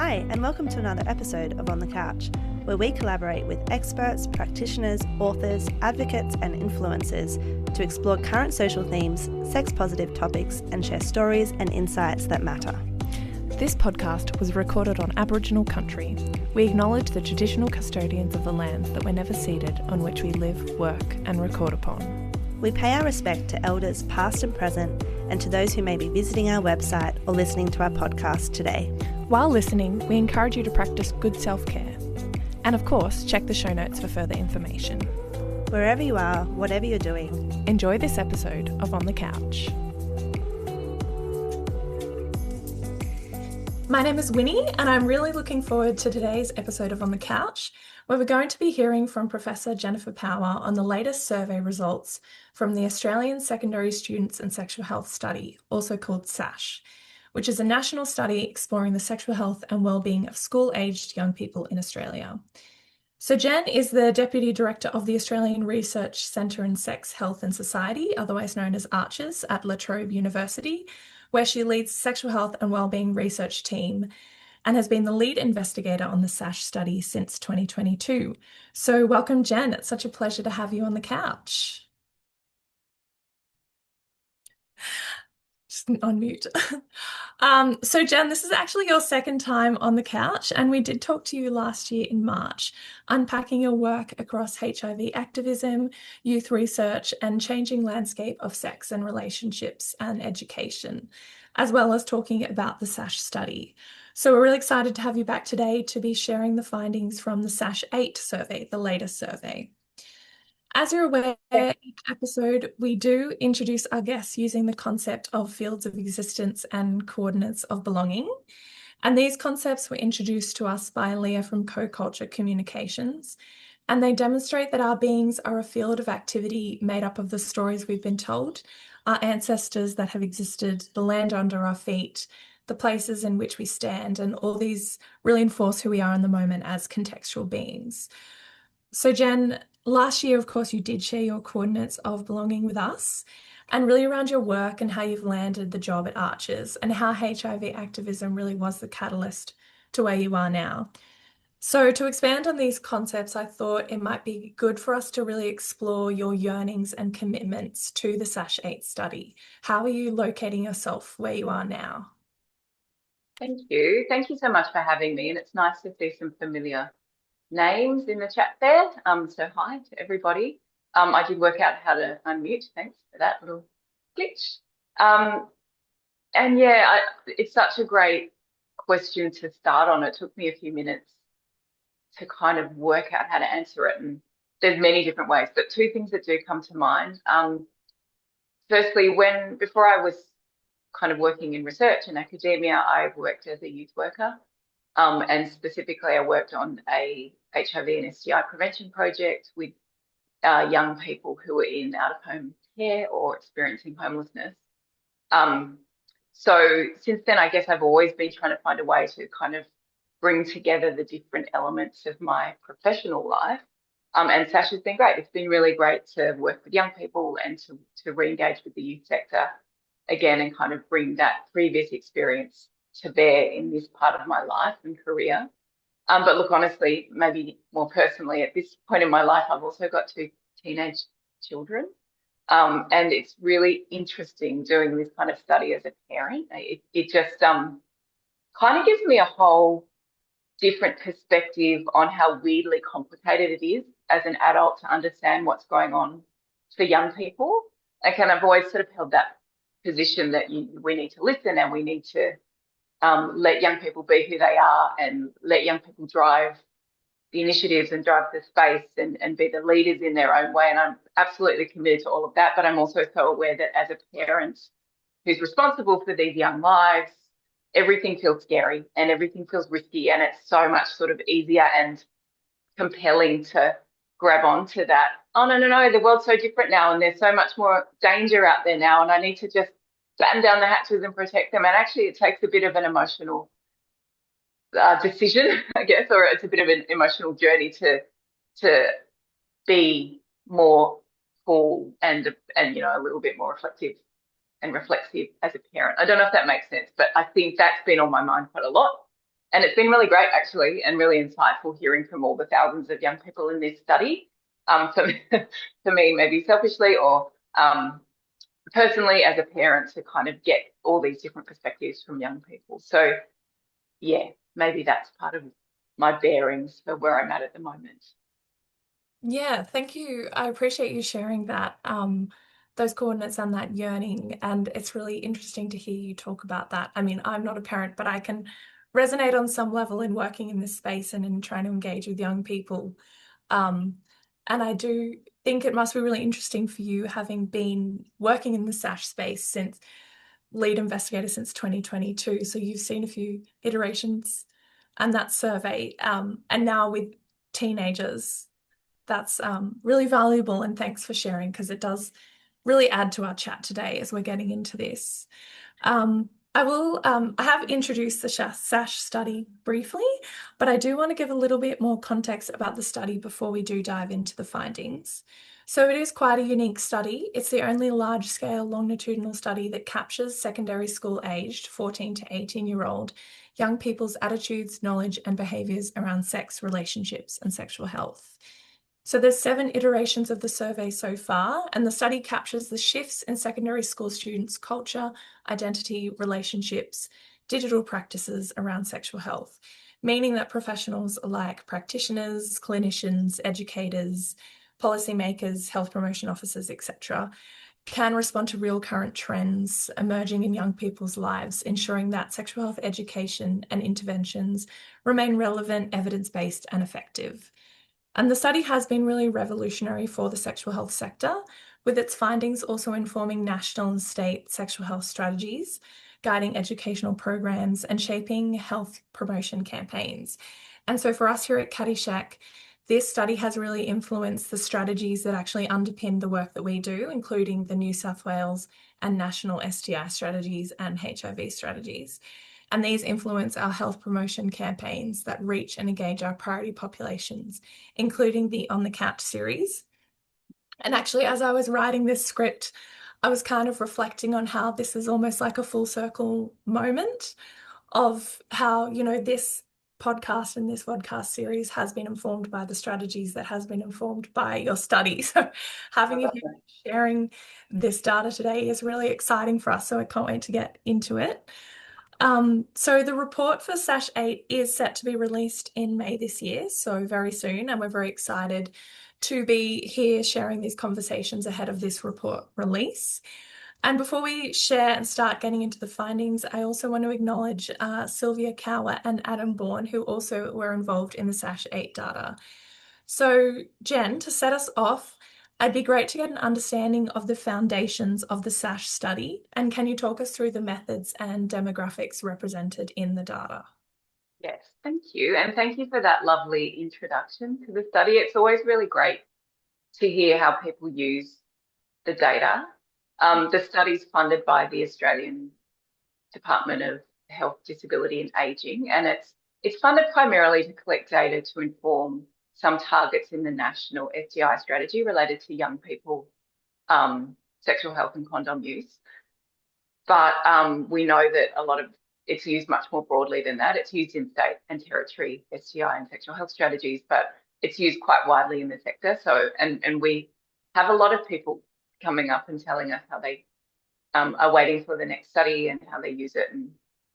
Hi, and welcome to another episode of On the Couch, where we collaborate with experts, practitioners, authors, advocates, and influencers to explore current social themes, sex-positive topics, and share stories and insights that matter. This podcast was recorded on Aboriginal country. We acknowledge the traditional custodians of the lands that were never ceded, on which we live, work, and record upon. We pay our respect to elders past and present, and to those who may be visiting our website or listening to our podcast today. While listening, we encourage you to practice good self-care. And of course, check the show notes for further information. Wherever you are, whatever you're doing, enjoy this episode of On the Couch. My name is Winnie, and I'm really looking forward to today's episode of On the Couch, where we're going to be hearing from Professor Jennifer Power on the latest survey results from the Australian Secondary Students and Sexual Health Study, also called SSASH, which is a national study exploring the sexual health and wellbeing of school-aged young people in Australia. So Jen is the Deputy Director of the Australian Research Centre in Sex, Health and Society, otherwise known as ARCSHS, at La Trobe University, where she leads the sexual health and wellbeing research team and has been the lead investigator on the SSASH study since 2022. So welcome, Jen. It's such a pleasure to have you on the couch. Just on mute. So Jen, this is actually your second time on the couch, and we did talk to you last year in March, unpacking your work across HIV activism, youth research, and changing landscape of sex and relationships and education, as well as talking about the SSASH study. So we're really excited to have you back today to be sharing the findings from the SSASH-8 survey, the latest survey. As you're aware, each episode we do introduce our guests using the concept of fields of existence and coordinates of belonging. And these concepts were introduced to us by Leah from Co-Culture Communications, and they demonstrate that our beings are a field of activity made up of the stories we've been told, our ancestors that have existed, the land under our feet, the places in which we stand, and all these really enforce who we are in the moment as contextual beings. So Jen, last year, of course, you did share your coordinates of belonging with us, and really around your work and how you've landed the job at ARCSHS and how HIV activism really was the catalyst to where you are now. So to expand on these concepts, I thought it might be good for us to really explore your yearnings and commitments to the SSASH-8 study. How are you locating yourself where you are now? Thank you. Thank you so much for having me, and it's nice to see some familiar names in the chat there. So hi to everybody. I did work out how to unmute. Thanks for that little glitch. And yeah, it's such a great question to start on. It took me a few minutes to kind of work out how to answer it, and there's many different ways, but two things that do come to mind. Firstly, before I was kind of working in research and academia, I worked as a youth worker. And specifically, I worked on a HIV and STI prevention project with young people who were in out-of-home care or experiencing homelessness. So since then, I guess I've always been trying to find a way to kind of bring together the different elements of my professional life. And SSASH has been great. It's been really great to work with young people and to re-engage with the youth sector again and kind of bring that previous experience to bear in this part of my life and career. But look, honestly, maybe more personally, at this point in my life, I've also got two teenage children. And it's really interesting doing this kind of study as a parent. It just kind of gives me a whole different perspective on how weirdly complicated it is as an adult to understand what's going on for young people. Like, and I've always sort of held that position that we need to listen and we need to let young people be who they are and let young people drive the initiatives and drive the space and be the leaders in their own way. And I'm absolutely committed to all of that. But I'm also so aware that as a parent who's responsible for these young lives, everything feels scary and everything feels risky. And it's so much sort of easier and compelling to grab onto that. Oh, no, the world's so different now and there's so much more danger out there now and I need to just batten down the hatches and protect them. And actually it takes a bit of an emotional decision, I guess, or it's a bit of an emotional journey to be more cool and a little bit more reflective and reflexive as a parent. I don't know if that makes sense, but I think that's been on my mind quite a lot. And it's been really great, actually, and really insightful hearing from all the thousands of young people in this study. For, for me, maybe selfishly or personally as a parent, to kind of get all these different perspectives from young people. So, yeah, maybe that's part of my bearings for where I'm at the moment. Yeah, thank you. I appreciate you sharing that, those coordinates and that yearning. And it's really interesting to hear you talk about that. I mean, I'm not a parent, but I can resonate on some level in working in this space and in trying to engage with young people. And I do think it must be really interesting for you, having been working in the SASH space since lead investigator since 2022. So you've seen a few iterations and that survey, and now with teenagers. That's really valuable, and thanks for sharing, because it does really add to our chat today as we're getting into this. I have introduced the SASH study briefly, but I do want to give a little bit more context about the study before we do dive into the findings. So it is quite a unique study. It's the only large-scale longitudinal study that captures secondary school aged 14 to 18-year-old young people's attitudes, knowledge, and behaviours around sex, relationships, and sexual health. So there's 7 iterations of the survey so far, and the study captures the shifts in secondary school students' culture, identity, relationships, digital practices around sexual health, meaning that professionals like practitioners, clinicians, educators, policymakers, health promotion officers, etc., can respond to real current trends emerging in young people's lives, ensuring that sexual health education and interventions remain relevant, evidence-based, and effective. And the study has been really revolutionary for the sexual health sector, with its findings also informing national and state sexual health strategies, guiding educational programs, and shaping health promotion campaigns. And so for us here at Caddyshack, this study has really influenced the strategies that actually underpin the work that we do, including the New South Wales and national STI strategies and HIV strategies. And these influence our health promotion campaigns that reach and engage our priority populations, including the On the Couch series. And actually, as I was writing this script, I was kind of reflecting on how this is almost like a full circle moment of how, this podcast and this podcast series has been informed by the strategies that has been informed by your study. So having you here sharing this data today is really exciting for us. So I can't wait to get into it. So the report for SASH 8 is set to be released in May this year, so very soon, and we're very excited to be here sharing these conversations ahead of this report release. And before we share and start getting into the findings, I also want to acknowledge Sylvia Cower and Adam Bourne, who also were involved in the SASH 8 data. So Jen, to set us off, it'd be great to get an understanding of the foundations of the SASH study. And can you talk us through the methods and demographics represented in the data? Yes, thank you. And thank you for that lovely introduction to the study. It's always really great to hear how people use the data. The study is funded by the Australian Department of Health, Disability and Ageing, and it's funded primarily to collect data to inform some targets in the national STI strategy related to young people, sexual health and condom use. But we know that a lot of it's used much more broadly than that. It's used in state and territory STI and sexual health strategies, but it's used quite widely in the sector. So, and we have a lot of people coming up and telling us how they are waiting for the next study and how they use it, and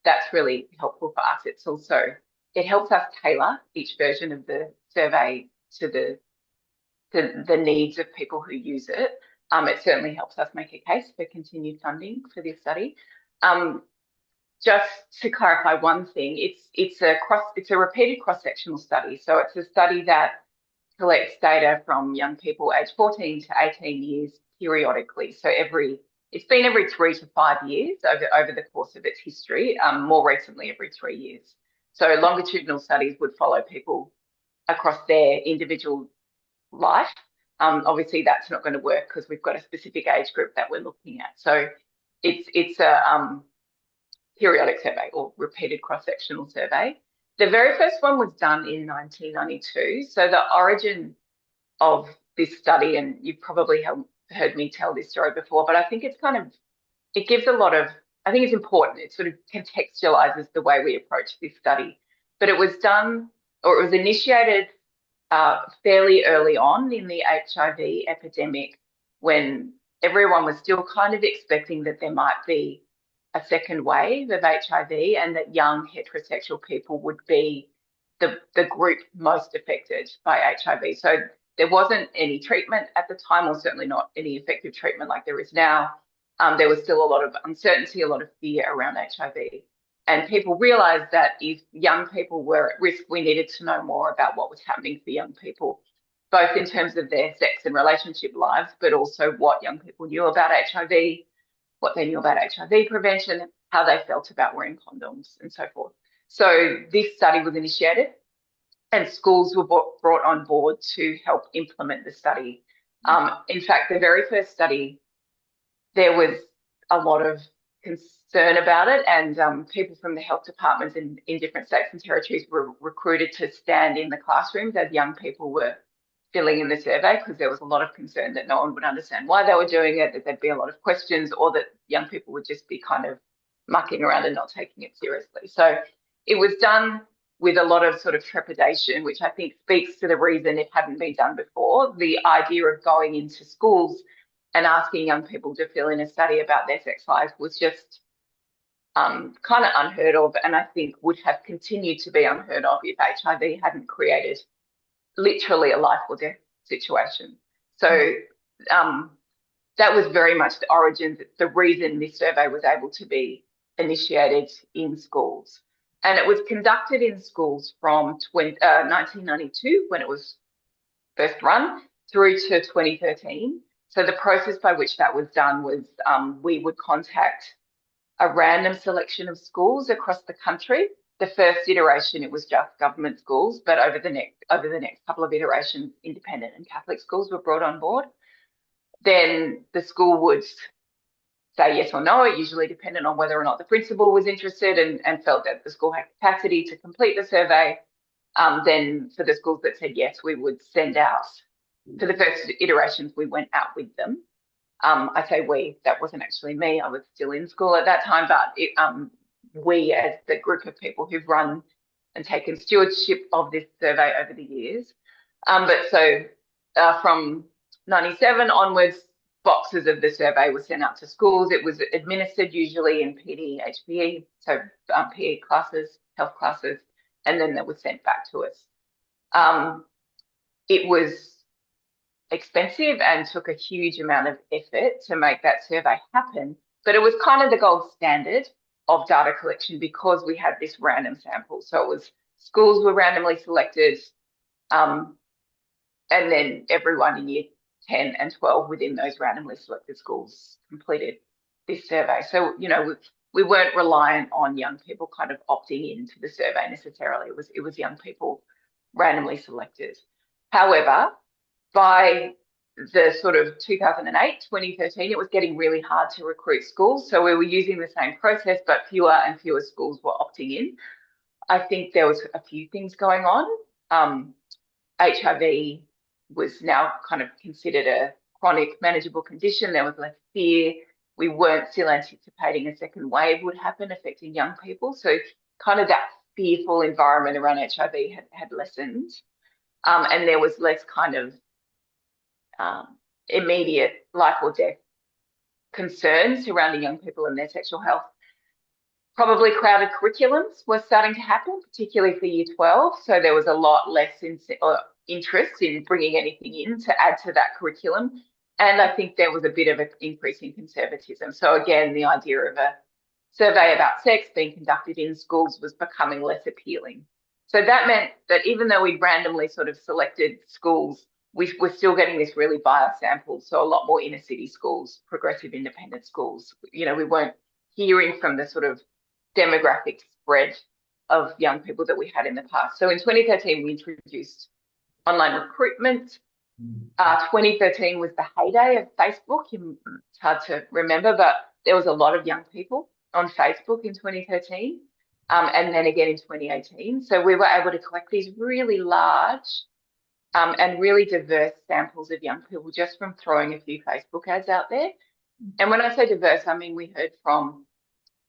that's really helpful for us. It helps us tailor each version of the survey to the needs of people who use it. It certainly helps us make a case for continued funding for this study. Just to clarify one thing, it's a repeated cross-sectional study. So it's a study that collects data from young people aged 14 to 18 years periodically. So it's been every 3 to 5 years over the course of its history, more recently every 3 years. So longitudinal studies would follow people across their individual life. Obviously, that's not going to work because we've got a specific age group that we're looking at. So it's a periodic survey or repeated cross-sectional survey. The very first one was done in 1992. So the origin of this study, and you've probably heard me tell this story before, but I think it's I think it's important. It sort of contextualizes the way we approach this study. but it was done, or it was initiated fairly early on in the HIV epidemic, when everyone was still kind of expecting that there might be a second wave of HIV and that young heterosexual people would be the group most affected by HIV. So there wasn't any treatment at the time, or certainly not any effective treatment like there is now. There was still a lot of uncertainty, a lot of fear around HIV. And people realised that if young people were at risk, we needed to know more about what was happening for young people, both in terms of their sex and relationship lives, but also what young people knew about HIV, what they knew about HIV prevention, how they felt about wearing condoms, and so forth. So this study was initiated, and schools were brought on board to help implement the study. In fact, the very first study, there was a lot of concern about it, and people from the health departments in different states and territories were recruited to stand in the classrooms as young people were filling in the survey, because there was a lot of concern that no one would understand why they were doing it, that there'd be a lot of questions, or that young people would just be kind of mucking around and not taking it seriously. So it was done with a lot of sort of trepidation, which I think speaks to the reason it hadn't been done before. The idea of going into schools and asking young people to fill in a study about their sex life was just kind of unheard of, and I think would have continued to be unheard of if HIV hadn't created literally a life or death situation. So that was very much the origins, the reason this survey was able to be initiated in schools. And it was conducted in schools from 1992, when it was first run, through to 2013. So the process by which that was done was we would contact a random selection of schools across the country. The first iteration, it was just government schools, but over the next couple of iterations, independent and Catholic schools were brought on board. Then the school would say yes or no. It usually depended on whether or not the principal was interested and felt that the school had capacity to complete the survey. Then for the schools that said yes, we would send out, for the first iterations, we went out with them. I say we, that wasn't actually me. I was still in school at that time, but we, as the group of people who've run and taken stewardship of this survey over the years. From 97 onwards, boxes of the survey were sent out to schools. It was administered usually in PD, HPE, so PE classes, health classes, and then that was sent back to us. It was expensive and took a huge amount of effort to make that survey happen, but it was kind of the gold standard of data collection because we had this random sample. So it was schools were randomly selected, and then everyone in year 10 and 12 within those randomly selected schools completed this survey. So, you know, we weren't reliant on young people kind of opting into the survey necessarily. It was young people randomly selected. However, by the sort of 2008, 2013, it was getting really hard to recruit schools. So we were using the same process, but fewer and fewer schools were opting in. I think there was a few things going on. HIV was now kind of considered a chronic manageable condition. There was less fear. We weren't still anticipating a second wave would happen affecting young people. So kind of that fearful environment around HIV had lessened. And there was less kind of immediate life or death concerns surrounding young people and their sexual health. Probably crowded curriculums were starting to happen, particularly for year 12. So there was a lot less interest in bringing anything in to add to that curriculum. And I think there was a bit of an increase in conservatism. So again, the idea of a survey about sex being conducted in schools was becoming less appealing. So that meant that even though we'd randomly sort of selected schools, we were still getting this really biased sample. So a lot more inner city schools, progressive independent schools. You know, we weren't hearing from the sort of demographic spread of young people that we had in the past. So in 2013, we introduced online recruitment. 2013 was the heyday of Facebook. It's hard to remember, but there was a lot of young people on Facebook in 2013, and then again in 2018. So we were able to collect these really large and really diverse samples of young people just from throwing a few Facebook ads out there. And when I say diverse, I mean we heard from,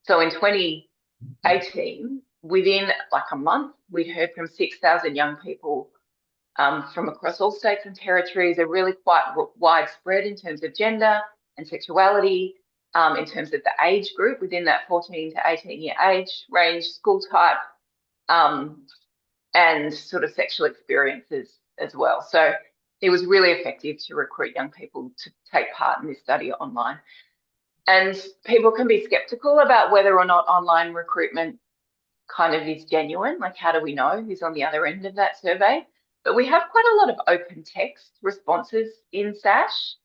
so in 2018, within like a month, we'd heard from 6,000 young people from across all states and territories, are really quite widespread in terms of gender and sexuality, in terms of the age group within that 14 to 18-year age range, school type, and sort of sexual experiences as well. So it was really effective to recruit young people to take part in this study online. And people can be skeptical about whether or not online recruitment kind of is genuine. Like, how do we know who's on the other end of that survey? But we have quite a lot of open text responses in SASH.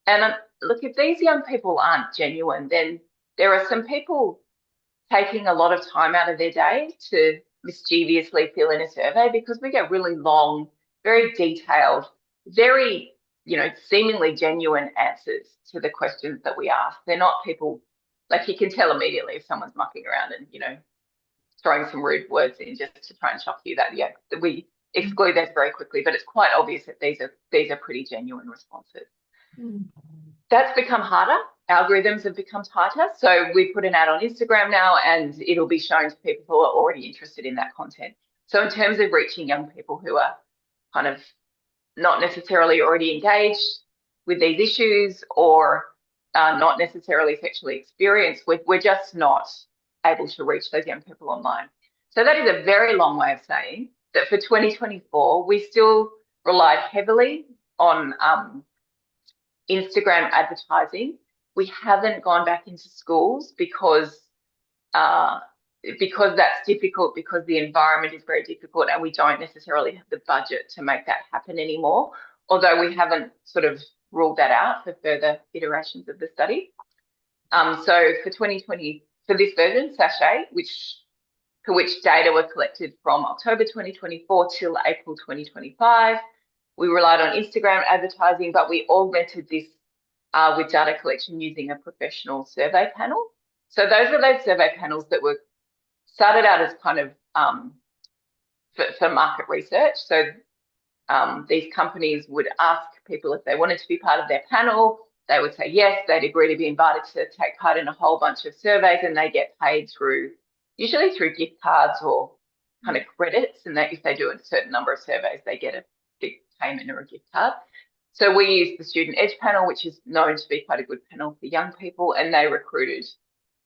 And look, if these young people aren't genuine, then there are some people taking a lot of time out of their day to mischievously fill in a survey, because we get really long, very detailed, very, seemingly genuine answers to the questions that we ask. They're not people, like, you can tell immediately if someone's mucking around and, throwing some rude words in just to try and shock you. That we exclude those very quickly, but it's quite obvious that these are pretty genuine responses. That's become harder. Algorithms have become tighter. So we put an ad on Instagram now, and it'll be shown to people who are already interested in that content. So in terms of reaching young people who are kind of not necessarily already engaged with these issues, or not necessarily sexually experienced, we're just not able to reach those young people online. So that is a very long way of saying that for 2024, we still relied heavily on Instagram advertising. We haven't gone back into schools because that's difficult, because the environment is very difficult, and we don't necessarily have the budget to make that happen anymore, although we haven't sort of ruled that out for further iterations of the study. So for 2020, for this version, SASH 8, for which data were collected from October 2024 till April 2025, we relied on Instagram advertising, but we augmented this with data collection using a professional survey panel. So those are those survey panels that were started out as kind of for market research. So these companies would ask people if they wanted to be part of their panel. They would say yes, they'd agree to be invited to take part in a whole bunch of surveys, and they get paid usually through gift cards or kind of credits. And if they do a certain number of surveys, they get a big payment or a gift card. So we used the Student Edge panel, which is known to be quite a good panel for young people, and they recruited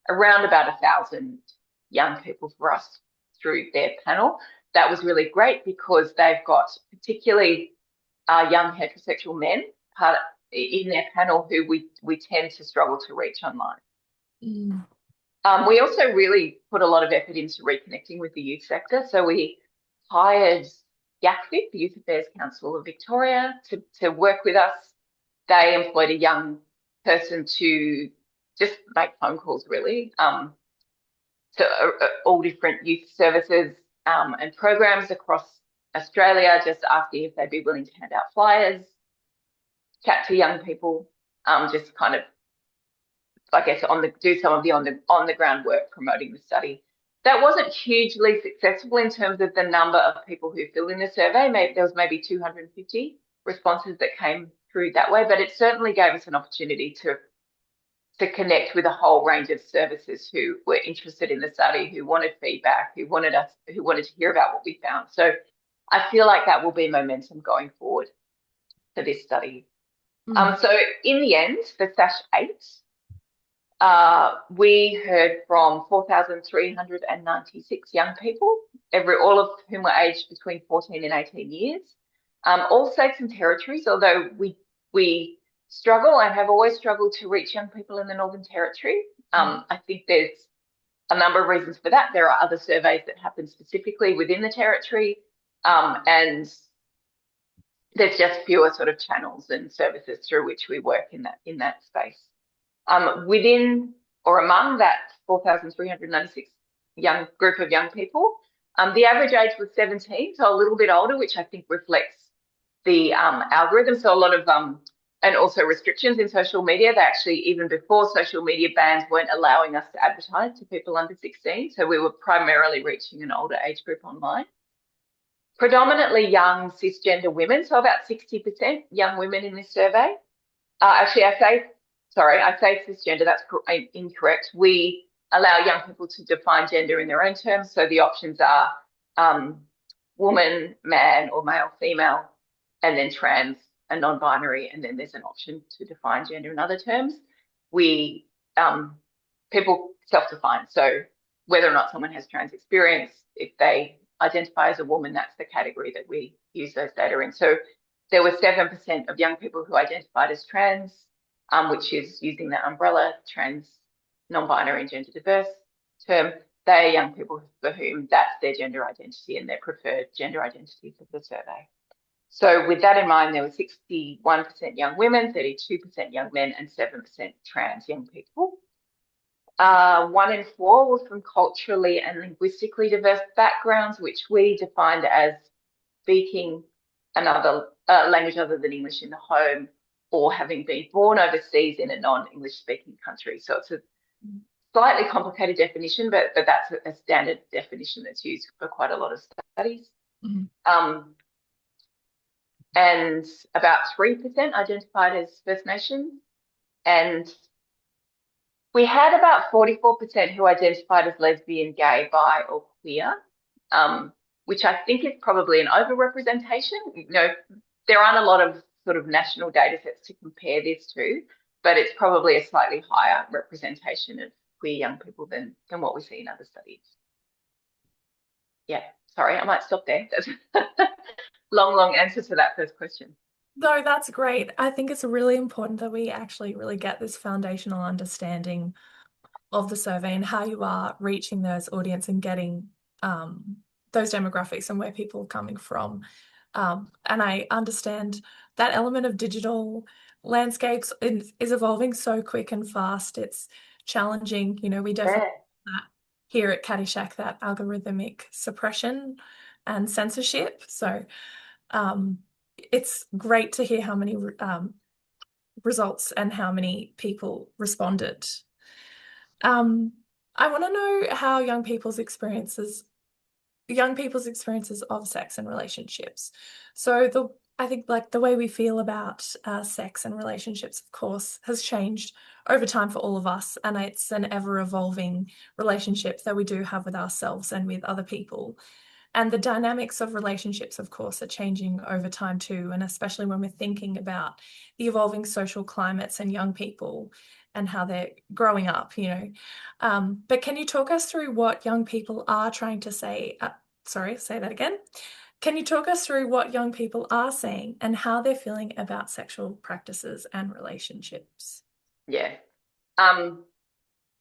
around about 1,000 young people for us through their panel. That was really great because they've got particularly young heterosexual men in their panel who we tend to struggle to reach online. We also really put a lot of effort into reconnecting with the youth sector. So we hired YACVIC, the Youth Affairs Council of Victoria, to work with us. They employed a young person to just make phone calls, really, to all different youth services and programs across Australia, just asking if they'd be willing to hand out flyers, chat to young people, just kind of, I guess, do some of the on the ground work promoting the study. That wasn't hugely successful in terms of the number of people who filled in the survey. There was maybe 250 responses that came through that way, but it certainly gave us an opportunity to connect with a whole range of services who were interested in the study, who wanted feedback, who wanted to hear about what we found. So I feel like that will be momentum going forward for this study. So in the end, for SASH 8, we heard from 4,396 young people, all of whom were aged between 14 and 18 years. All states and territories, although we struggle and have always struggled to reach young people in the Northern Territory. I think there's a number of reasons for that. There are other surveys that happen specifically within the territory, and there's just fewer sort of channels and services through which we work in that space. Within or among that 4,396 group of young people, the average age was 17, so a little bit older, which I think reflects the algorithm. So a lot of and also restrictions in social media. They actually, even before social media bans, weren't allowing us to advertise to people under 16. So we were primarily reaching an older age group online. Predominantly young cisgender women, so about 60% young women in this survey. Actually, I say cisgender, that's incorrect. We allow young people to define gender in their own terms. So the options are woman, man, or male, female, and then trans and non-binary, and then there's an option to define gender in other terms. People self-define. So whether or not someone has trans experience, if they identify as a woman, that's the category that we use those data in. So there were 7% of young people who identified as trans, which is using the umbrella trans, non-binary and gender diverse term. They are young people for whom that's their gender identity and their preferred gender identity for the survey. So with that in mind, there were 61% young women, 32% young men, and 7% trans young people. 1 in 4 were from culturally and linguistically diverse backgrounds, which we defined as speaking another language other than English in the home, or having been born overseas in a non-English speaking country. So it's a slightly complicated definition, but that's a standard definition that's used for quite a lot of studies. And about 3% identified as First Nations, and we had about 44% who identified as lesbian, gay, bi, or queer, which I think is probably an overrepresentation. You know, there aren't a lot of sort of national data sets to compare this to, but it's probably a slightly higher representation of queer young people than what we see in other studies. Yeah, sorry, I might stop there. That's long answer to that first question. No, that's great. I think it's really important that we actually really get this foundational understanding of the survey and how you are reaching those audience and getting those demographics and where people are coming from. And I understand that element of digital landscapes is evolving so quick and fast. It's challenging. You know, we definitely have that here at Caddyshack, that algorithmic suppression and censorship. So it's great to hear how many results and how many people responded. I want to know how young people's experiences of sex and relationships. So I think like the way we feel about sex and relationships, of course, has changed over time for all of us, and it's an ever-evolving relationship that we do have with ourselves and with other people. And the dynamics of relationships, of course, are changing over time too, and especially when we're thinking about the evolving social climates and young people and how they're growing up, you know. But can you talk us through what young people are trying to say? Sorry, say that again. Can you talk us through what young people are saying and how they're feeling about sexual practices and relationships? Yeah.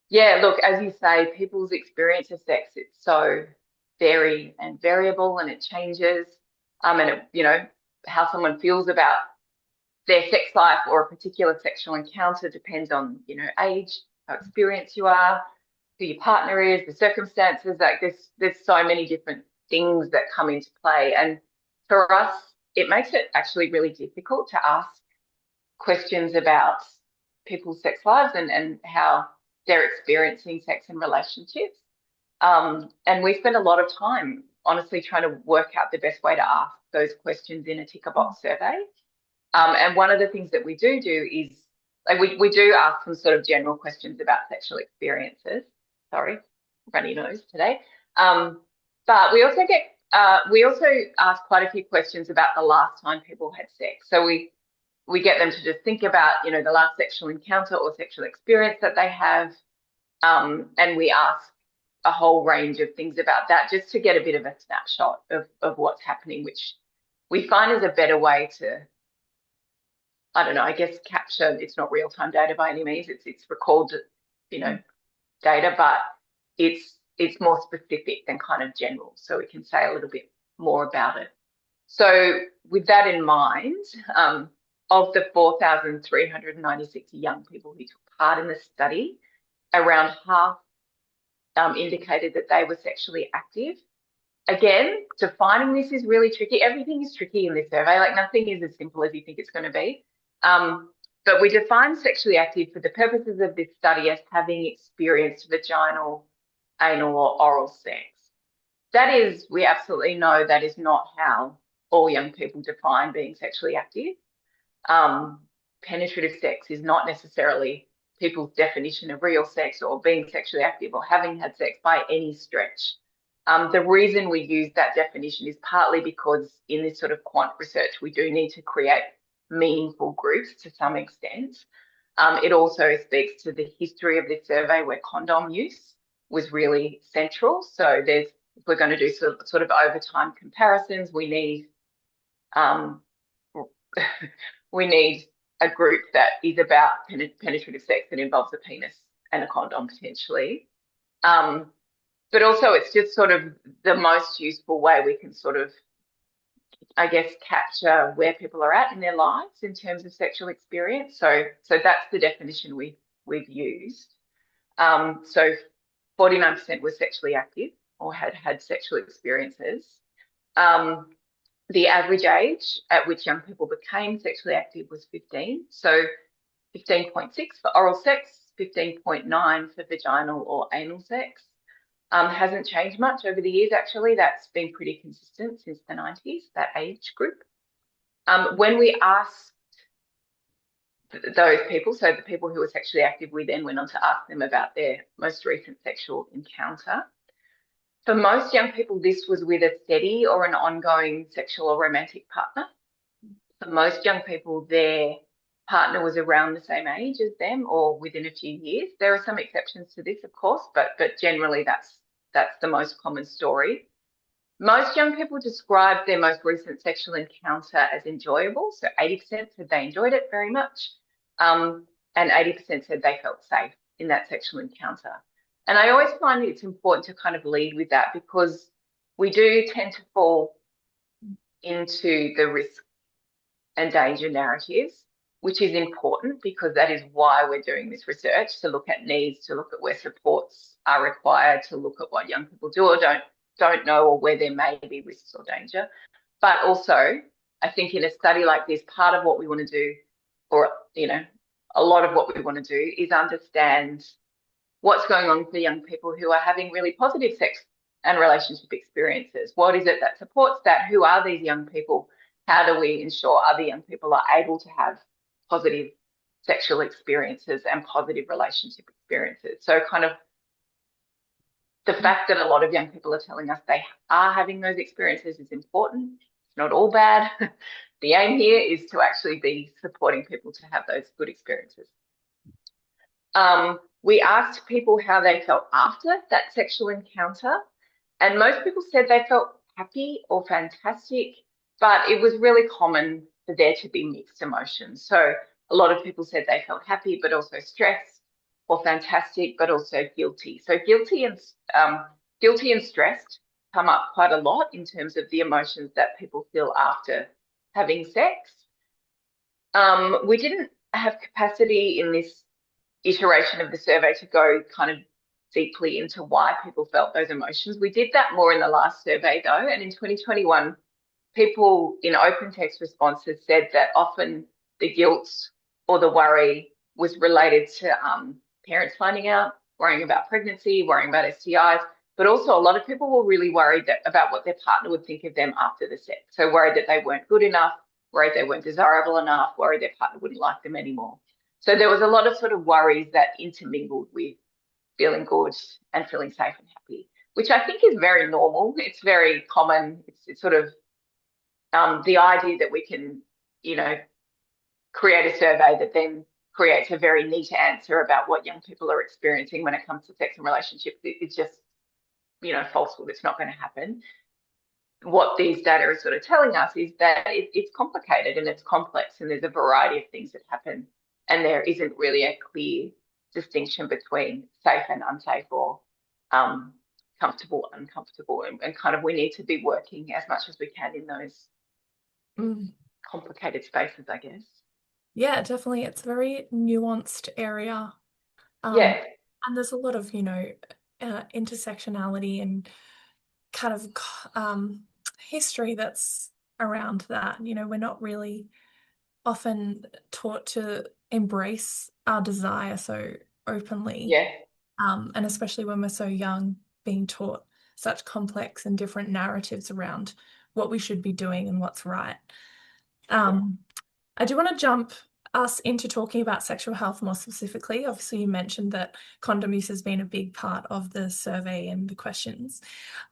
Yeah, look, as you say, people's experience of sex, it's so varied and variable, and it changes. And it, you know, how someone feels about their sex life or a particular sexual encounter depends on, you know, age, how experienced you are, who your partner is, the circumstances. Like there's so many different things that come into play. And for us, it makes it actually really difficult to ask questions about people's sex lives and how they're experiencing sex and relationships. And we spend a lot of time, honestly, trying to work out the best way to ask those questions in a ticker box survey. And one of the things that we do is, like, we do ask some sort of general questions about sexual experiences. Sorry, runny nose today. But we also ask quite a few questions about the last time people had sex. So we get them to just think about, you know, the last sexual encounter or sexual experience that they have, and we ask a whole range of things about that just to get a bit of a snapshot of what's happening, which we find is a better way to, I don't know, I guess capture. It's not real-time data by any means. It's recorded, you know, data, but it's more specific than kind of general, so we can say a little bit more about it. So with that in mind, of the 4,396 young people who took part in the study, around half indicated that they were sexually active. Again, defining this is really tricky. Everything is tricky in this survey. Like, nothing is as simple as you think it's going to be. But we define sexually active for the purposes of this study as having experienced vaginal, anal, or oral sex. That is, we absolutely know that is not how all young people define being sexually active. Penetrative sex is not necessarily people's definition of real sex or being sexually active or having had sex by any stretch. The reason we use that definition is partly because in this sort of quant research, we do need to create meaningful groups to some extent. It also speaks to the history of this survey where condom use was really central. So if we're going to do sort of over time comparisons, we need we need a group that is about penetrative sex that involves a penis and a condom potentially. But also it's just sort of the most useful way we can sort of, I guess, capture where people are at in their lives in terms of sexual experience. So that's the definition we've used. So 49% were sexually active or had sexual experiences. The average age at which young people became sexually active was 15. So 15.6 for oral sex, 15.9 for vaginal or anal sex. Hasn't changed much over the years, actually. That's been pretty consistent since the 90s, that age group. When we asked those people, so the people who were sexually active, we then went on to ask them about their most recent sexual encounter. For most young people, this was with a steady or an ongoing sexual or romantic partner. For most young people, their partner was around the same age as them or within a few years. There are some exceptions to this, of course, but generally that's the most common story. Most young people described their most recent sexual encounter as enjoyable. So 80% said they enjoyed it very much, and 80% said they felt safe in that sexual encounter. And I always find it's important to kind of lead with that because we do tend to fall into the risk and danger narratives, which is important because that is why we're doing this research, to look at needs, to look at where supports are required, to look at what young people do or don't know or where there may be risks or danger. But also, I think in a study like this, part of what we want to do, or, a lot of what we want to do is understand what's going on for young people who are having really positive sex and relationship experiences. What is it that supports that? Who are these young people? How do we ensure other young people are able to have positive sexual experiences and positive relationship experiences? So kind of the fact that a lot of young people are telling us they are having those experiences is important. It's not all bad. The aim here is to actually be supporting people to have those good experiences. We asked people how they felt after that sexual encounter, and most people said they felt happy or fantastic, but it was really common for there to be mixed emotions. So a lot of people said they felt happy, but also stressed, or fantastic, but also guilty. So guilty and stressed come up quite a lot in terms of the emotions that people feel after having sex. We didn't have capacity in this iteration of the survey to go kind of deeply into why people felt those emotions. We did that more in the last survey though, and in 2021, people in open text responses said that often the guilt or the worry was related to parents finding out, worrying about pregnancy, worrying about STIs, but also a lot of people were really worried about what their partner would think of them after the sex. So worried that they weren't good enough, worried they weren't desirable enough, worried their partner wouldn't like them anymore. So there was a lot of sort of worries that intermingled with feeling good and feeling safe and happy, which I think is very normal. It's very common. It's sort of the idea that we can, create a survey that then creates a very neat answer about what young people are experiencing when it comes to sex and relationships. It's just, falsehood. It's not going to happen. What these data are sort of telling us is that it's complicated and it's complex and there's a variety of things that happen. And there isn't really a clear distinction between safe and unsafe or comfortable, uncomfortable. And kind of we need to be working as much as we can in those complicated spaces, I guess. Yeah, definitely. It's a very nuanced area. Yeah. And there's a lot of, intersectionality and kind of history that's around that. We're not really often taught to embrace our desire so openly. Yeah. And especially when we're so young, being taught such complex and different narratives around what we should be doing and what's right. I do want to jump us into talking about sexual health more specifically, obviously you mentioned that condom use has been a big part of the survey and the questions.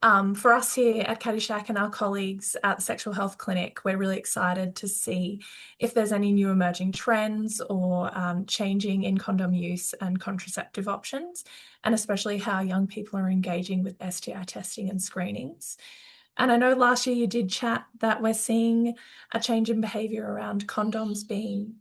For us here at Caddyshack and our colleagues at the Sexual Health Clinic, we're really excited to see if there's any new emerging trends or changing in condom use and contraceptive options, and especially how young people are engaging with STI testing and screenings. And I know last year you did chat that we're seeing a change in behaviour around condoms being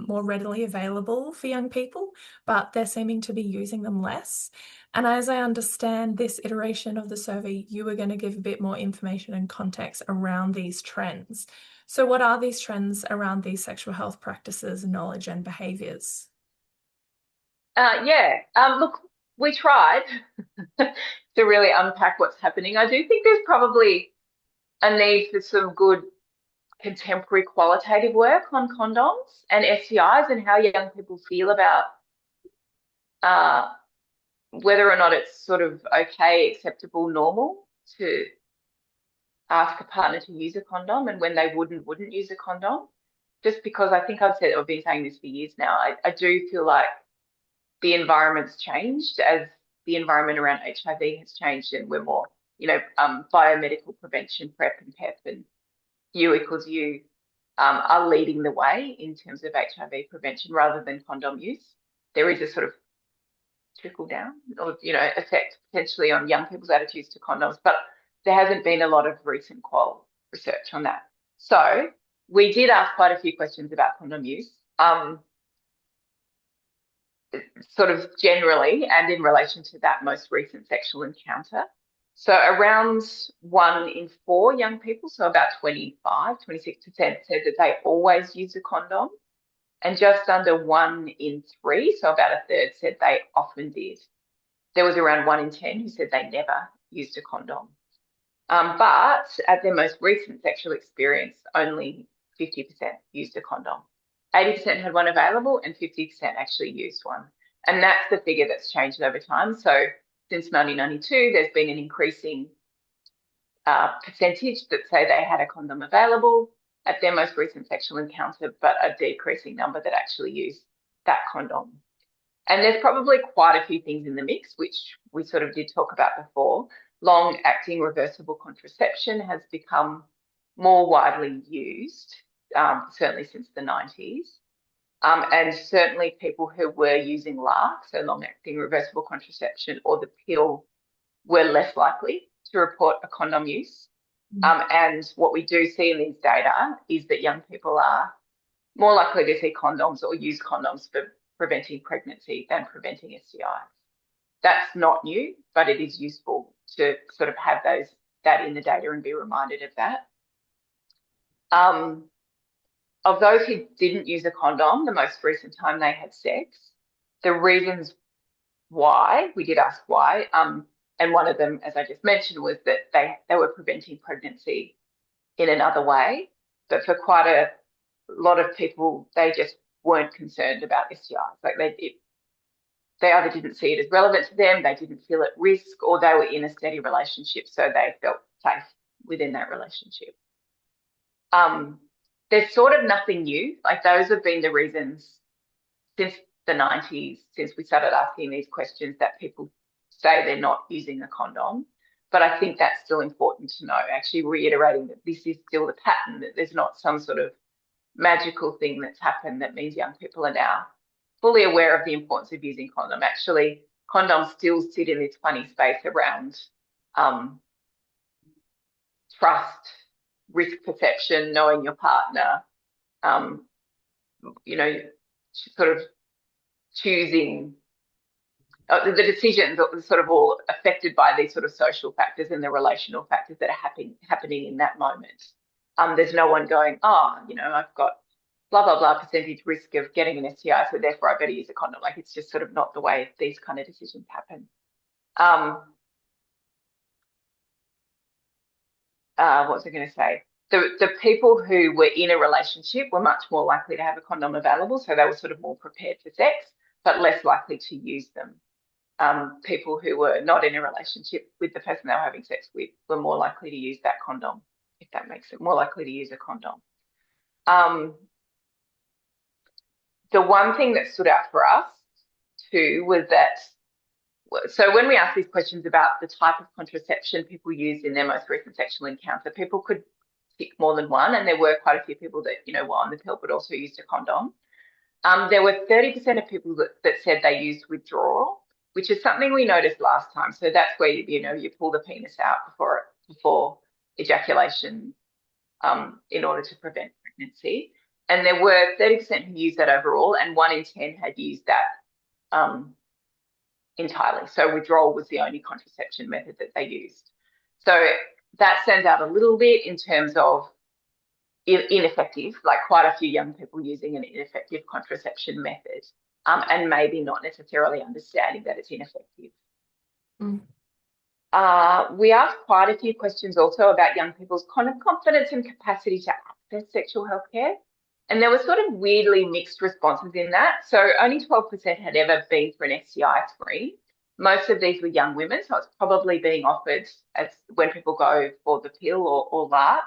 more readily available for young people, but they're seeming to be using them less. And as I understand this iteration of the survey, you were going to give a bit more information and context around these trends. So what are these trends around these sexual health practices, knowledge and behaviours? Look, we tried to really unpack what's happening. I do think there's probably a need for some good contemporary qualitative work on condoms and STIs and how young people feel about whether or not it's sort of okay, acceptable, normal to ask a partner to use a condom and when they wouldn't use a condom. Just because I think I've been saying this for years now, I do feel like the environment's changed as the environment around HIV has changed and we're more, biomedical prevention, PrEP and PEP and U equals U are leading the way in terms of HIV prevention rather than condom use. There is a sort of trickle down or, effect potentially on young people's attitudes to condoms, but there hasn't been a lot of recent qual research on that. So we did ask quite a few questions about condom use, sort of generally and in relation to that most recent sexual encounter. So around 1 in 4 young people, so about 26% said that they always use a condom, and just under 1 in 3, so about a third, said they often did. There was around 1 in 10 who said they never used a condom. But at their most recent sexual experience, only 50% used a condom. 80% had one available and 50% actually used one. And that's the figure that's changed over time. So since 1992, there's been an increasing percentage that say they had a condom available at their most recent sexual encounter, but a decreasing number that actually used that condom. And there's probably quite a few things in the mix, which we sort of did talk about before. Long-acting reversible contraception has become more widely used, certainly since the 90s. And certainly people who were using LARC, so long-acting reversible contraception, or the pill, were less likely to report a condom use. And what we do see in these data is that young people are more likely to see condoms or use condoms for preventing pregnancy than preventing STIs. That's not new, but it is useful to sort of have that in the data and be reminded of that. Of those who didn't use a condom, the most recent time they had sex, the reasons why, we did ask why, and one of them, as I just mentioned, was that they were preventing pregnancy in another way. But for quite a lot of people, they just weren't concerned about STIs. Like they either didn't see it as relevant to them, they didn't feel at risk, or they were in a steady relationship, so they felt safe within that relationship. There's sort of nothing new. Like those have been the reasons since the 90s, since we started asking these questions, that people say they're not using a condom. But I think that's still important to know, actually reiterating that this is still the pattern, that there's not some sort of magical thing that's happened that means young people are now fully aware of the importance of using condom. Actually, condoms still sit in this funny space around trust, risk perception, knowing your partner, sort of choosing the decisions are sort of all affected by these sort of social factors and the relational factors that are happening in that moment. There's no one going, I've got blah, blah, blah percentage risk of getting an STI, so therefore I better use a condom. Like it's just sort of not the way these kind of decisions happen. What was I going to say? The people who were in a relationship were much more likely to have a condom available, so they were sort of more prepared for sex, but less likely to use them. People who were not in a relationship with the person they were having sex with were more likely to use that condom, if that makes it, more likely to use a condom. the one thing that stood out for us too was that, so when we asked these questions about the type of contraception people used in their most recent sexual encounter, people could pick more than one, and there were quite a few people that, you know, were on the pill but also used a condom. There were 30% of people that said they used withdrawal, which is something we noticed last time. So that's where, you know, you pull the penis out before ejaculation in order to prevent pregnancy. And there were 30% who used that overall, and 1 in 10 had used that entirely. So withdrawal was the only contraception method that they used. So that stands out a little bit in terms of ineffective, like quite a few young people using an ineffective contraception method, and maybe not necessarily understanding that it's ineffective. We asked quite a few questions also about young people's kind of confidence and capacity to access sexual health care. And there were sort of weirdly mixed responses in that. So only 12% had ever been for an STI screen. Most of these were young women, so it's probably being offered as when people go for the pill or LARC.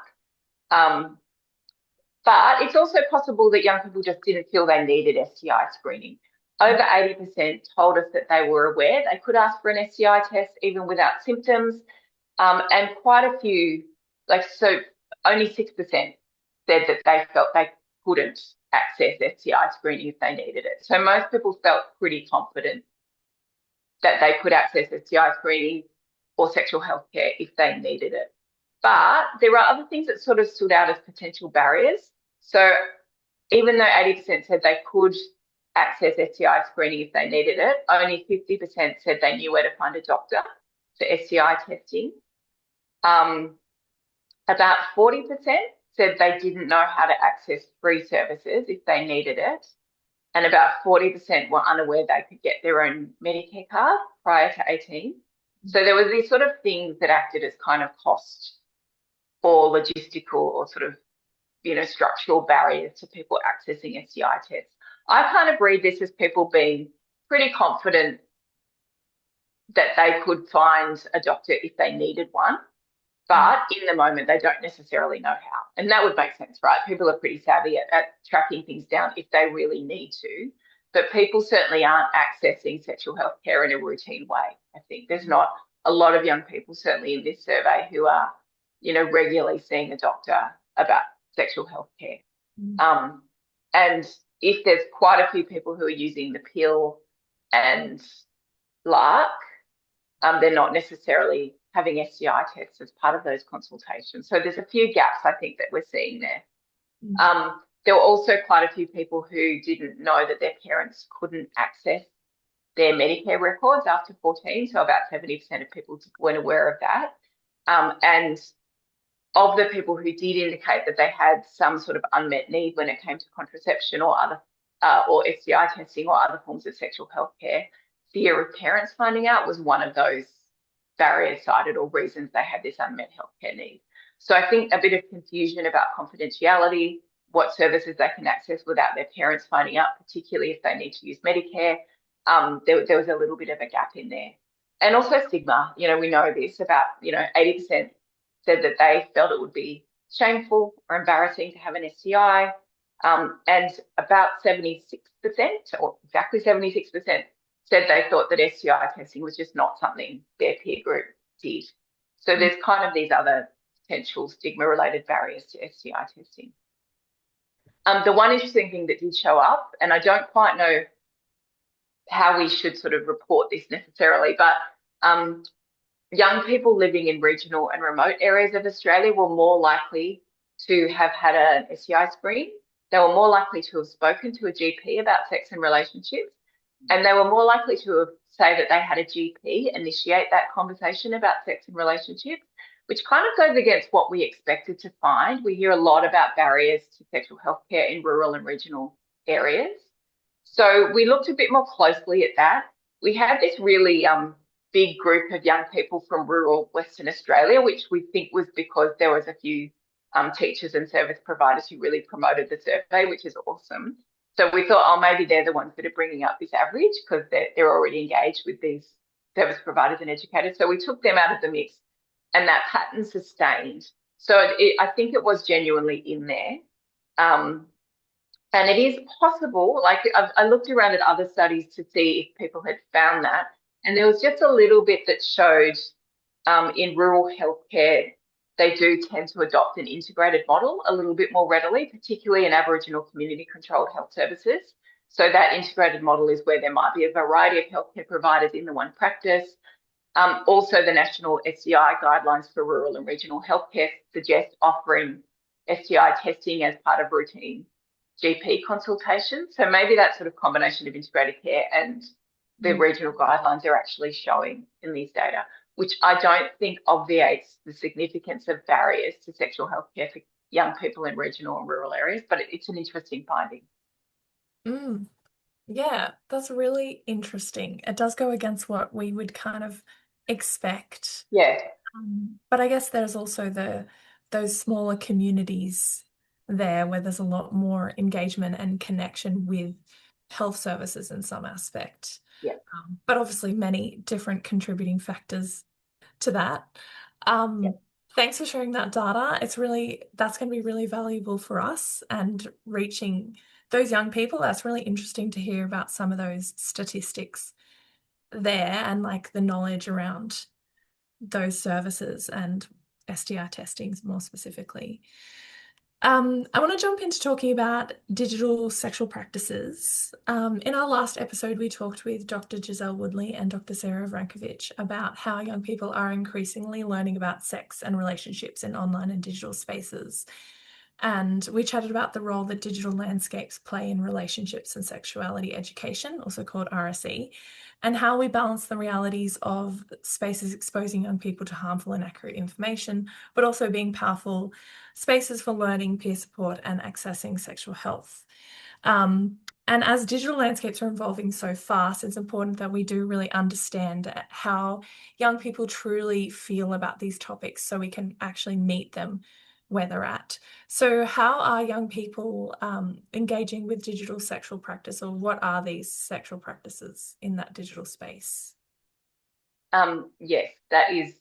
But it's also possible that young people just didn't feel they needed STI screening. Over 80% told us that they were aware they could ask for an STI test even without symptoms. And quite a few, so only 6% said that they felt they couldn't access STI screening if they needed it. So most people felt pretty confident that they could access STI screening or sexual health care if they needed it. But there are other things that sort of stood out as potential barriers. So even though 80% said they could access STI screening if they needed it, only 50% said they knew where to find a doctor for STI testing. About 40% said they didn't know how to access free services if they needed it. And about 40% were unaware they could get their own Medicare card prior to 18. So there was these sort of things that acted as kind of cost or logistical or sort of, you know, structural barriers to people accessing STI tests. I kind of read this as people being pretty confident that they could find a doctor if they needed one, but in the moment they don't necessarily know how. And that would make sense, right? People are pretty savvy at tracking things down if they really need to, but people certainly aren't accessing sexual health care in a routine way. I think there's not a lot of young people, certainly in this survey, who are, you know, regularly seeing a doctor about sexual health care. And if there's quite a few people who are using the pill and LARC, they're not necessarily having STI tests as part of those consultations. So there's a few gaps, I think, that we're seeing there. There were also quite a few people who didn't know that their parents couldn't access their Medicare records after 14, so about 70% of people weren't aware of that. And of the people who did indicate that they had some sort of unmet need when it came to contraception or other or STI testing or other forms of sexual health care, fear of parents finding out was one of those barriers cited or reasons they had this unmet healthcare need. So I think a bit of confusion about confidentiality, what services they can access without their parents finding out, particularly if they need to use Medicare, there was a little bit of a gap in there. And also stigma, you know, we know this about, you know, 80% said that they felt it would be shameful or embarrassing to have an STI, and about 76%, or exactly 76%, said they thought that STI testing was just not something their peer group did. So there's kind of these other potential stigma-related barriers to STI testing. The one interesting thing that did show up, and I don't quite know how we should sort of report this necessarily, but young people living in regional and remote areas of Australia were more likely to have had an STI screen. They were more likely to have spoken to a GP about sex and relationships, and they were more likely to say that they had a GP initiate that conversation about sex and relationships, which kind of goes against what we expected to find. We hear a lot about barriers to sexual health care in rural and regional areas. So we looked a bit more closely at that. We had this really big group of young people from rural Western Australia, which we think was because there was a few teachers and service providers who really promoted the survey, which is awesome. So we thought, oh, maybe they're the ones that are bringing up this average because they're already engaged with these service providers and educators. So we took them out of the mix, and that pattern sustained. So I think it was genuinely in there. And it is possible, like I looked around at other studies to see if people had found that, and there was just a little bit that showed in rural healthcare, they do tend to adopt an integrated model a little bit more readily, particularly in Aboriginal community-controlled health services. So that integrated model is where there might be a variety of healthcare providers in the one practice. Also, the National STI guidelines for rural and regional healthcare suggest offering STI testing as part of routine GP consultation. So maybe that sort of combination of integrated care and the regional guidelines are actually showing in these data, which I don't think obviates the significance of barriers to sexual health care for young people in regional and rural areas, but it's an interesting finding. Yeah, that's really interesting. It does go against what we would kind of expect. Yeah. But I guess there's also those smaller communities there where there's a lot more engagement and connection with health services in some aspect. Yeah. But obviously many different contributing factors to that. Thanks for sharing that data. That's going to be really valuable for us and reaching those young people. That's really interesting to hear about some of those statistics there and like the knowledge around those services and STI testing more specifically. I want to jump into talking about digital sexual practices. In our last episode, we talked with Dr. Giselle Woodley and Dr. Sarah Vrankovic about how young people are increasingly learning about sex and relationships in online and digital spaces. And we chatted about the role that digital landscapes play in relationships and sexuality education, also called RSE, and how we balance the realities of spaces exposing young people to harmful and inaccurate information, but also being powerful spaces for learning, peer support, and accessing sexual health. And as digital landscapes are evolving so fast, it's important that we do really understand how young people truly feel about these topics so we can actually meet them where they're at. So how are young people engaging with digital sexual practice, or what are these sexual practices in that digital space? Yes, that is,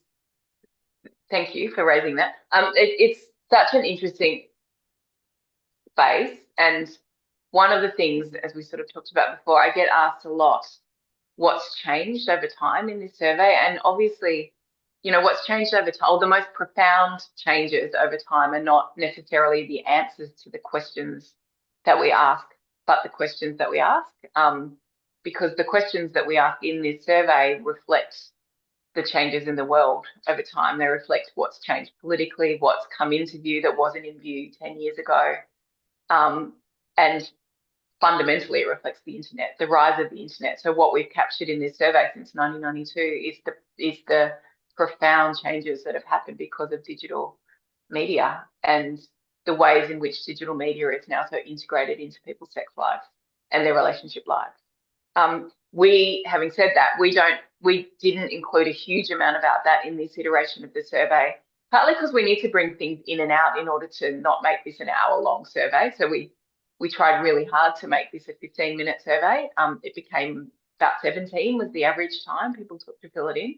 thank you for raising that. It's such an interesting space, and one of the things, as we sort of talked about before, I get asked a lot, what's changed over time in this survey? And obviously, you know, what's changed over time, or the most profound changes over time are not necessarily the answers to the questions that we ask, but the questions that we ask, because the questions that we ask in this survey reflect the changes in the world over time. They reflect what's changed politically, what's come into view that wasn't in view 10 years ago. And fundamentally it reflects the internet, the rise of the internet. So what we've captured in this survey since 1992 is the profound changes that have happened because of digital media and the ways in which digital media is now so integrated into people's sex lives and their relationship lives. Having said that, we didn't include a huge amount about that in this iteration of the survey, partly because we need to bring things in and out in order to not make this an hour-long survey. So we tried really hard to make this a 15-minute survey. It became about 17 was the average time people took to fill it in.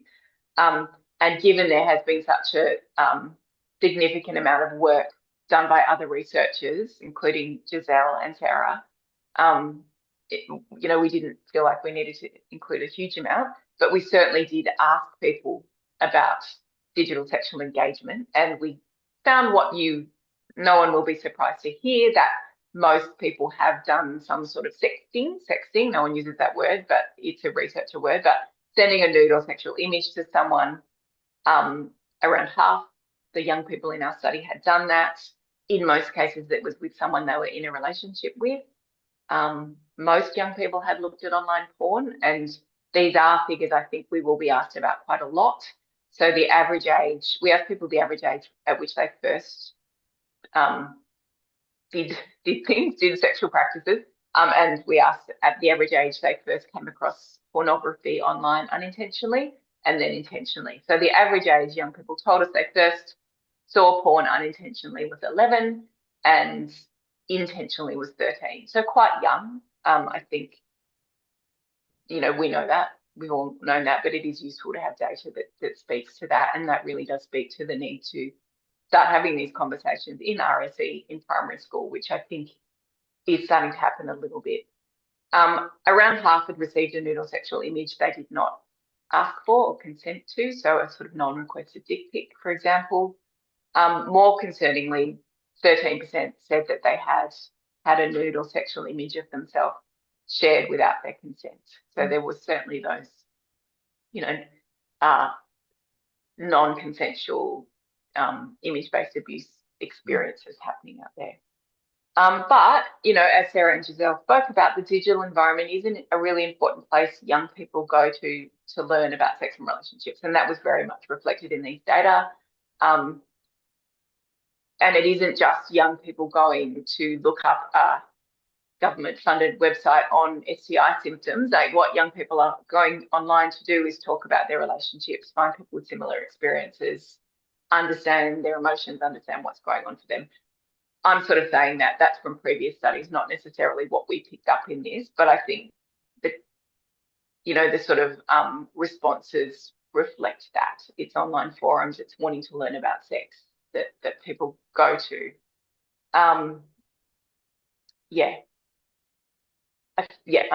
And given there has been such a significant amount of work done by other researchers, including Giselle and Sarah, you know, we didn't feel like we needed to include a huge amount, but we certainly did ask people about digital sexual engagement, and we found no one will be surprised to hear that most people have done some sort of sexting, no one uses that word, but it's a researcher word, but sending a nude or sexual image to someone, around half the young people in our study had done that. In most cases, it was with someone they were in a relationship with. Most young people had looked at online porn, and these are figures I think we will be asked about quite a lot. So the average age, we asked people the average age at which they first did sexual practices, and we asked at the average age they first came across pornography online unintentionally and then intentionally. So the average age young people told us they first saw porn unintentionally was 11 and intentionally was 13. So quite young. I think, you know, we know that. We've all known that, but it is useful to have data that speaks to that, and that really does speak to the need to start having these conversations in RSE in primary school, which I think is starting to happen a little bit. Around half had received a nude or sexual image they did not ask for or consent to, so a sort of non-requested dick pic, for example. More concerningly, 13% said that they had a nude or sexual image of themselves shared without their consent. So there was certainly those, non-consensual image-based abuse experiences happening out there. But, as Sarah and Giselle spoke about, the digital environment isn't a really important place young people go to learn about sex and relationships, and that was very much reflected in these data. And it isn't just young people going to look up a government-funded website on STI symptoms. Like, what young people are going online to do is talk about their relationships, find people with similar experiences, understand their emotions, understand what's going on for them. I'm sort of saying that that's from previous studies, not necessarily what we picked up in this, but I think that, the sort of responses reflect that. It's online forums, it's wanting to learn about sex that people go to. I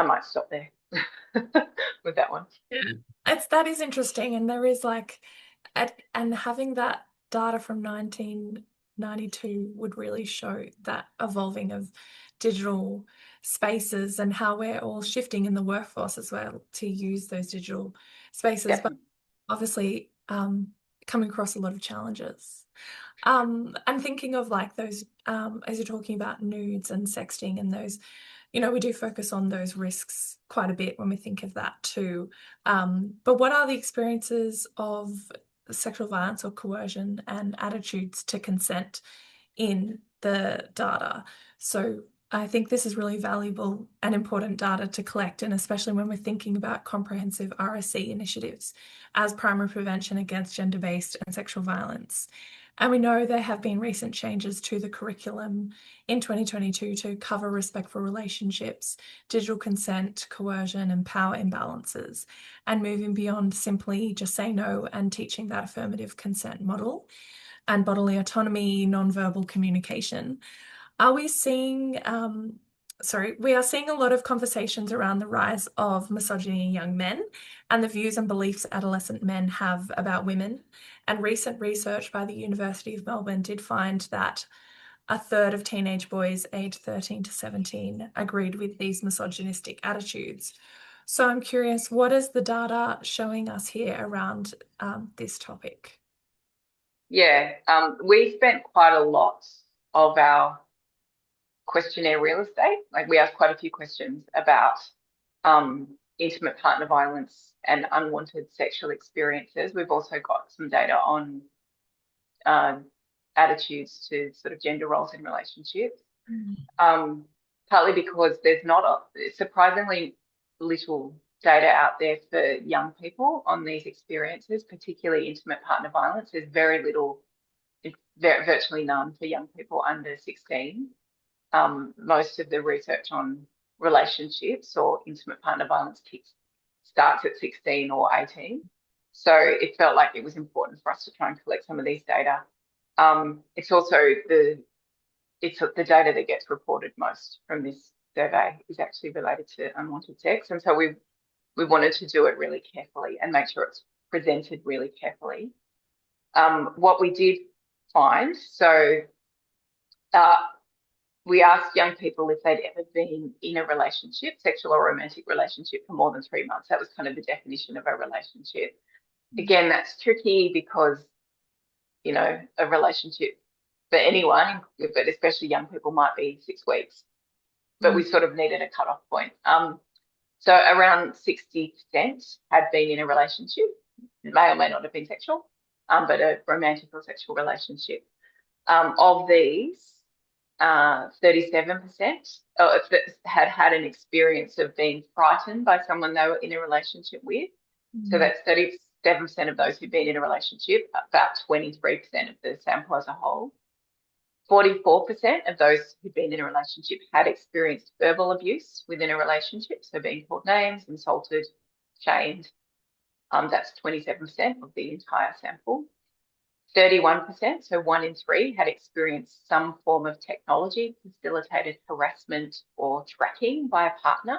might stop there with that one. Yeah, that is interesting, and there is and having that data from 1992 would really show that evolving of digital spaces and how we're all shifting in the workforce as well to use those digital spaces, but obviously coming across a lot of challenges. I'm thinking of those, as you're talking about nudes and sexting and those, we do focus on those risks quite a bit when we think of that too. But what are the experiences of sexual violence or coercion and attitudes to consent in the data? So I think this is really valuable and important data to collect, and especially when we're thinking about comprehensive RSC initiatives as primary prevention against gender-based and sexual violence. And we know there have been recent changes to the curriculum in 2022 to cover respectful relationships, digital consent, coercion, and power imbalances, and moving beyond simply just say no and teaching that affirmative consent model and bodily autonomy, nonverbal communication. Are we seeing, we are seeing a lot of conversations around the rise of misogyny in young men and the views and beliefs adolescent men have about women. And recent research by the University of Melbourne did find that a third of teenage boys aged 13 to 17 agreed with these misogynistic attitudes. So I'm curious, what is the data showing us here around this topic? Yeah, we spent quite a lot of our questionnaire real estate. We asked quite a few questions about intimate partner violence and unwanted sexual experiences. We've also got some data on attitudes to sort of gender roles in relationships, partly because there's not surprisingly little data out there for young people on these experiences, particularly intimate partner violence. There's very little, virtually none for young people under 16. Most of the research on relationships or intimate partner violence starts at 16 or 18. So it felt like it was important for us to try and collect some of these data. It's also the data that gets reported most from this survey is actually related to unwanted sex. And so we wanted to do it really carefully and make sure it's presented really carefully. What we did find, we asked young people if they'd ever been in a relationship, sexual or romantic relationship, for more than 3 months. That was kind of the definition of a relationship. Again, that's tricky because, a relationship for anyone, but especially young people, might be 6 weeks. But we sort of needed a cutoff point. So around 60% had been in a relationship, may or may not have been sexual, but a romantic or sexual relationship. Of these, 37% had an experience of being frightened by someone they were in a relationship with. So that's 37% of those who've been in a relationship, about 23% of the sample as a whole. 44% of those who've been in a relationship had experienced verbal abuse within a relationship, so being called names, insulted, shamed. That's 27% of the entire sample. 31%, so 1 in 3, had experienced some form of technology facilitated harassment or tracking by a partner.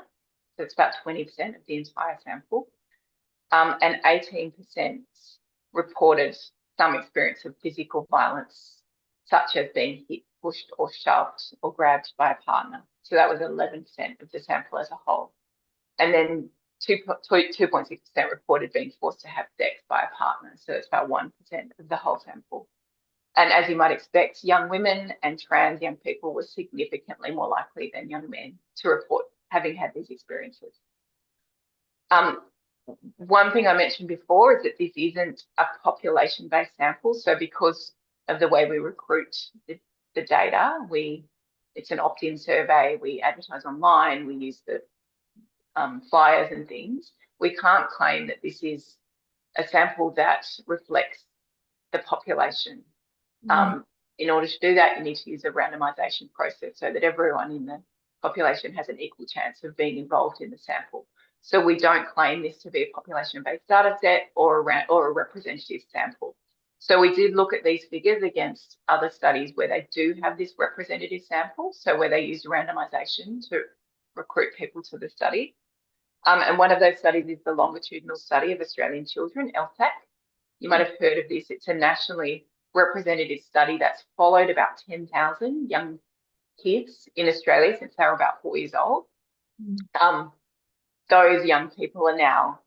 So it's about 20% of the entire sample. And 18% reported some experience of physical violence, such as being hit, pushed or shoved or grabbed by a partner. So that was 11% of the sample as a whole. And then 2.6% reported being forced to have sex by a partner. So it's about 1% of the whole sample. And as you might expect, young women and trans young people were significantly more likely than young men to report having had these experiences. One thing I mentioned before is that this isn't a population-based sample. So because of the way we recruit the data, it's an opt-in survey, we advertise online, we use the flyers and things. We can't claim that this is a sample that reflects the population. In order to do that, you need to use a randomization process so that everyone in the population has an equal chance of being involved in the sample. So we don't claim this to be a population-based data set or a representative sample. So we did look at these figures against other studies where they do have this representative sample, so where they use randomization to recruit people to the study. And one of those studies is the longitudinal study of Australian children, LTAC. You might have heard of this. It's a nationally representative study that's followed about 10,000 young kids in Australia since they were about 4 years old. Those young people are now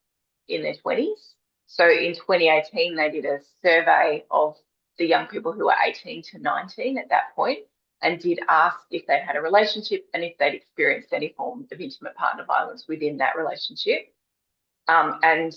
in their 20s. So in 2018, they did a survey of the young people who were 18 to 19 at that point and did ask if they'd had a relationship and if they'd experienced any form of intimate partner violence within that relationship. And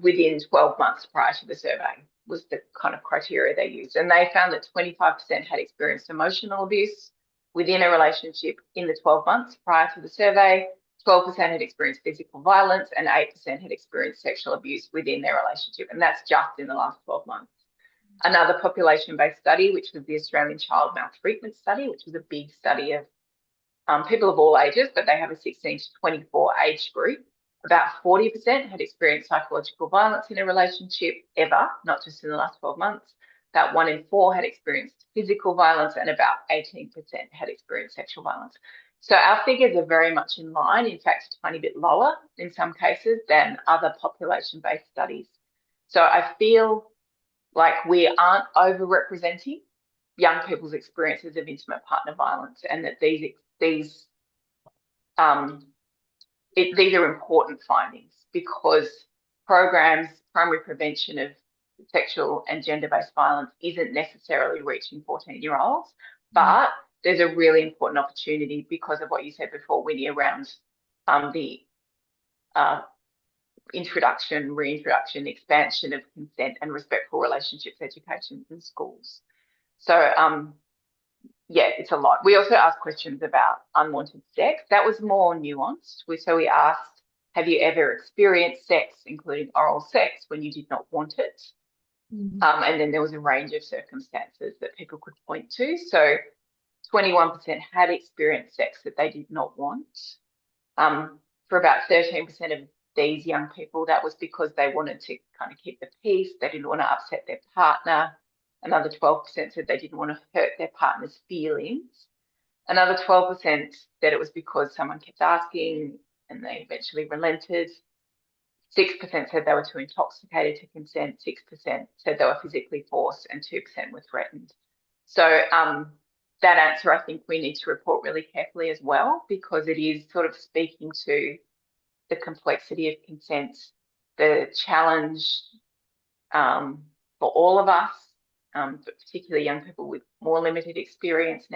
within 12 months prior to the survey was the kind of criteria they used. And they found that 25% had experienced emotional abuse within a relationship in the 12 months prior to the survey. 12% had experienced physical violence and 8% had experienced sexual abuse within their relationship. And that's just in the last 12 months. Another population-based study, which was the Australian Child Maltreatment Study, which was a big study of people of all ages, but they have a 16 to 24 age group. About 40% had experienced psychological violence in a relationship ever, not just in the last 12 months. About 1 in 4 had experienced physical violence and about 18% had experienced sexual violence. So our figures are very much in line, in fact, a tiny bit lower in some cases than other population-based studies. So I feel like we aren't overrepresenting young people's experiences of intimate partner violence, and that these are important findings, because programs, primary prevention of sexual and gender-based violence isn't necessarily reaching 14-year-olds, but there's a really important opportunity because of what you said before, Winnie, around the introduction, reintroduction, expansion of consent and respectful relationships education in schools. So, yeah, it's a lot. We also asked questions about unwanted sex. That was more nuanced. So we asked, have you ever experienced sex, including oral sex, when you did not want it? And then there was a range of circumstances that people could point to. So 21% had experienced sex that they did not want. For about 13% of these young people, that was because they wanted to kind of keep the peace. They didn't want to upset their partner. Another 12% said they didn't want to hurt their partner's feelings. Another 12% said it was because someone kept asking and they eventually relented. 6% said they were too intoxicated to consent. 6% said they were physically forced, and 2% were threatened. So that answer, I think we need to report really carefully as well, because it is sort of speaking to the complexity of consent, the challenge for all of us, but particularly young people with more limited experience,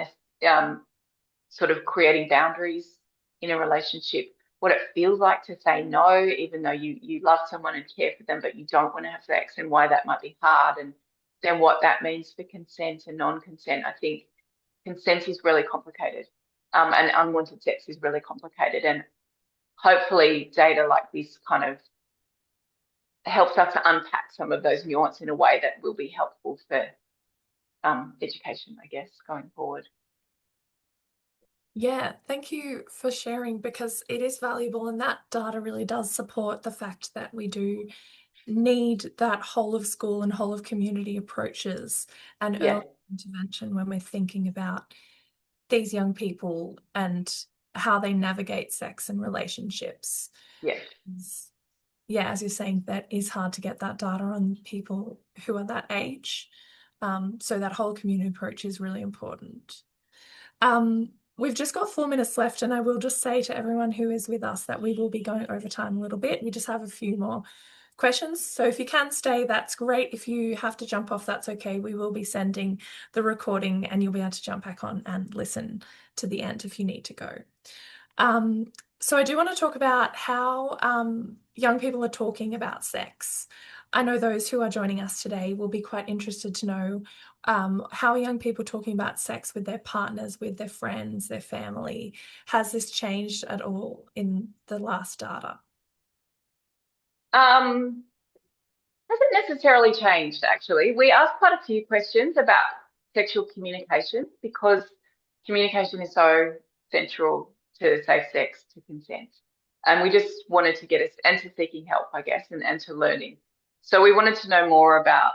sort of creating boundaries in a relationship, what it feels like to say no, even though you love someone and care for them, but you don't want to have sex, and why that might be hard, and then what that means for consent and non-consent. I think consent is really complicated, and unwanted sex is really complicated, and hopefully data like this kind of helps us to unpack some of those nuances in a way that will be helpful for education, I guess, going forward. Yeah, thank you for sharing, because it is valuable, and that data really does support the fact that we do need that whole of school and whole of community approaches and Yeah. early intervention when we're thinking about these young people and how they navigate sex and relationships. Yeah. Yeah, as you're saying, that is hard to get that data on people who are that age. So that whole community approach is really important. We've just got 4 minutes left, and I will just say to everyone who is with us that we will be going over time a little bit. We just have a few more questions. So if you can stay, that's great. If you have to jump off, that's okay. We will be sending the recording and you'll be able to jump back on and listen to the end if you need to go. So I do want to talk about how young people are talking about sex. I know those who are joining us today will be quite interested to know how are young people talking about sex with their partners, with their friends, their family. Has this changed at all in the last data? Hasn't necessarily changed, actually. We asked quite a few questions about sexual communication because communication is so central to safe sex, to consent. And we just wanted to get us, and to seeking help, I guess, and to learning. So we wanted to know more about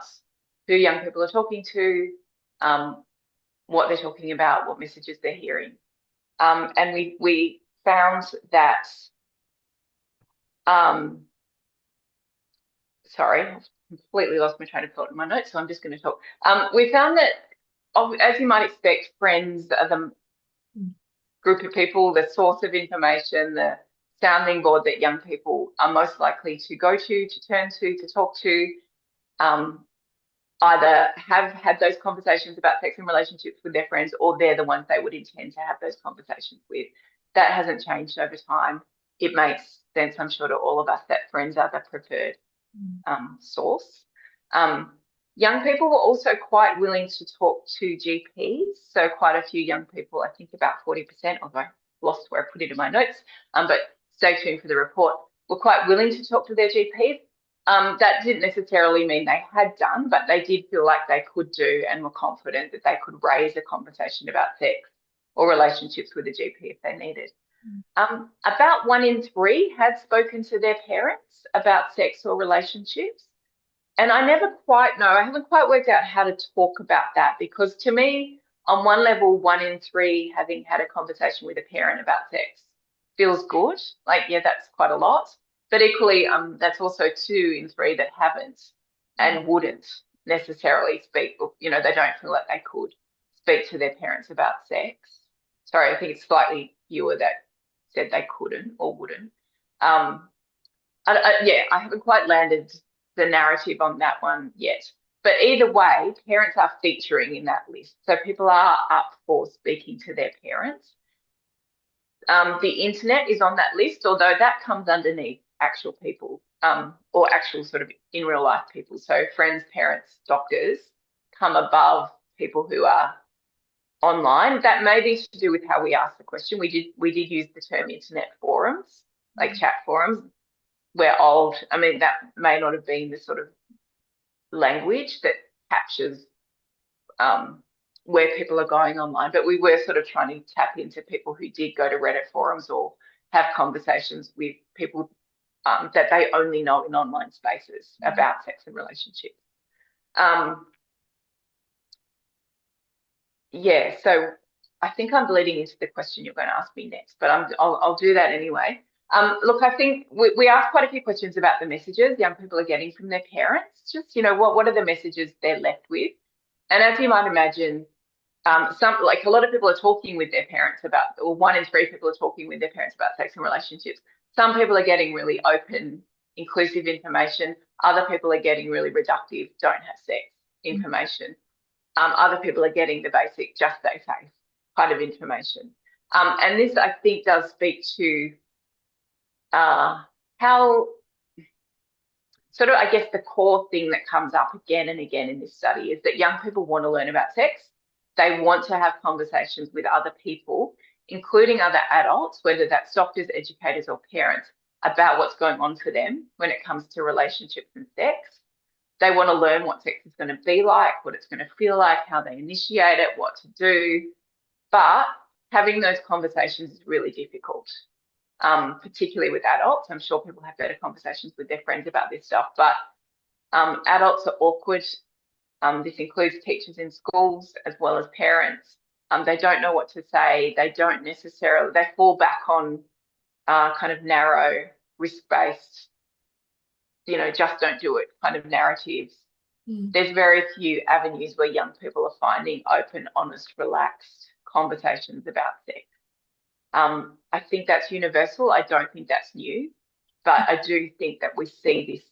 who young people are talking to, what they're talking about, what messages they're hearing. And we found that, sorry, I've completely lost my train of thought in my notes, so I'm just going to talk. We found that, as you might expect, friends are the group of people, the source of information, the sounding board that young people are most likely to go to turn to talk to, either have had those conversations about sex and relationships with their friends, or they're the ones they would intend to have those conversations with. That hasn't changed over time. It makes sense, I'm sure, to all of us that friends are the preferred source. Young people were also quite willing to talk to GPs. So quite a few young people, I think about 40%, although I lost where I put it in my notes, but stay tuned for the report, were quite willing to talk to their GPs. That didn't necessarily mean they had done, but they did feel like they could do and were confident that they could raise a conversation about sex or relationships with a GP if they needed. About 1 in 3 had spoken to their parents about sex or relationships. And I haven't quite worked out how to talk about that, because to me, on one level, 1 in 3 having had a conversation with a parent about sex feels good. Like, yeah, that's quite a lot. But equally, that's also 2 in 3 that haven't and wouldn't necessarily speak, they don't feel like they could speak to their parents about sex. Sorry, I think it's slightly fewer that said they couldn't or wouldn't. I haven't quite landed the narrative on that one yet. But either way, parents are featuring in that list. So people are up for speaking to their parents. The internet is on that list, although that comes underneath actual people, or actual sort of in real life people. So friends, parents, doctors come above people who are online. That may be to do with how we asked the question. We did use the term internet forums, like chat forums. We're old. I mean, that may not have been the sort of language that captures where people are going online, but we were sort of trying to tap into people who did go to Reddit forums or have conversations with people that they only know in online spaces about sex and relationships. So I think I'm bleeding into the question you're going to ask me next, but I'll do that anyway. Look, I think we asked quite a few questions about the messages young people are getting from their parents. Just, what are the messages they're left with? And as you might imagine, a lot of people are talking with their parents about, or 1 in 3 people are talking with their parents about sex and relationships. Some people are getting really open, inclusive information. Other people are getting really reductive, don't have sex information. Other people are getting the basic just stay safe kind of information. And this, I think, does speak to how sort of, I guess, the core thing that comes up again and again in this study is that young people want to learn about sex. They want to have conversations with other people, including other adults, whether that's doctors, educators, or parents, about what's going on for them when it comes to relationships and sex. They want to learn what sex is going to be like, what it's going to feel like, how they initiate it, what to do. But having those conversations is really difficult, particularly with adults. I'm sure people have better conversations with their friends about this stuff, but Adults are awkward. This includes teachers in schools as well as parents. They don't know what to say. They fall back on kind of narrow, risk-based, just don't do it kind of narratives. There's very few avenues where young people are finding open, honest, relaxed conversations about sex. I think that's universal. I don't think that's new, but I do think that we see this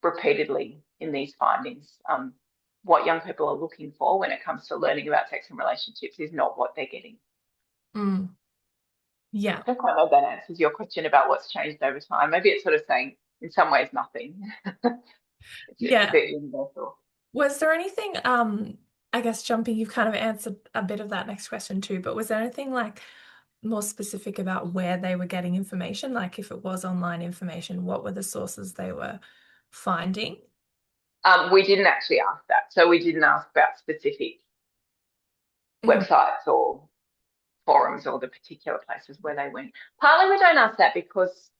repeatedly in these findings. What young people are looking for when it comes to learning about sex and relationships is not what they're getting. Yeah. I don't quite know if that answers your question about what's changed over time. Maybe it's sort of saying in some ways nothing. It's a bit universal. Was there anything, I guess jumping, you've kind of answered a bit of that next question too, but was there anything like more specific about where they were getting information? Like if it was online information, what were the sources they were finding? We didn't actually ask that. So we didn't ask about specific websites or forums or the particular places where they went. Partly we don't ask that because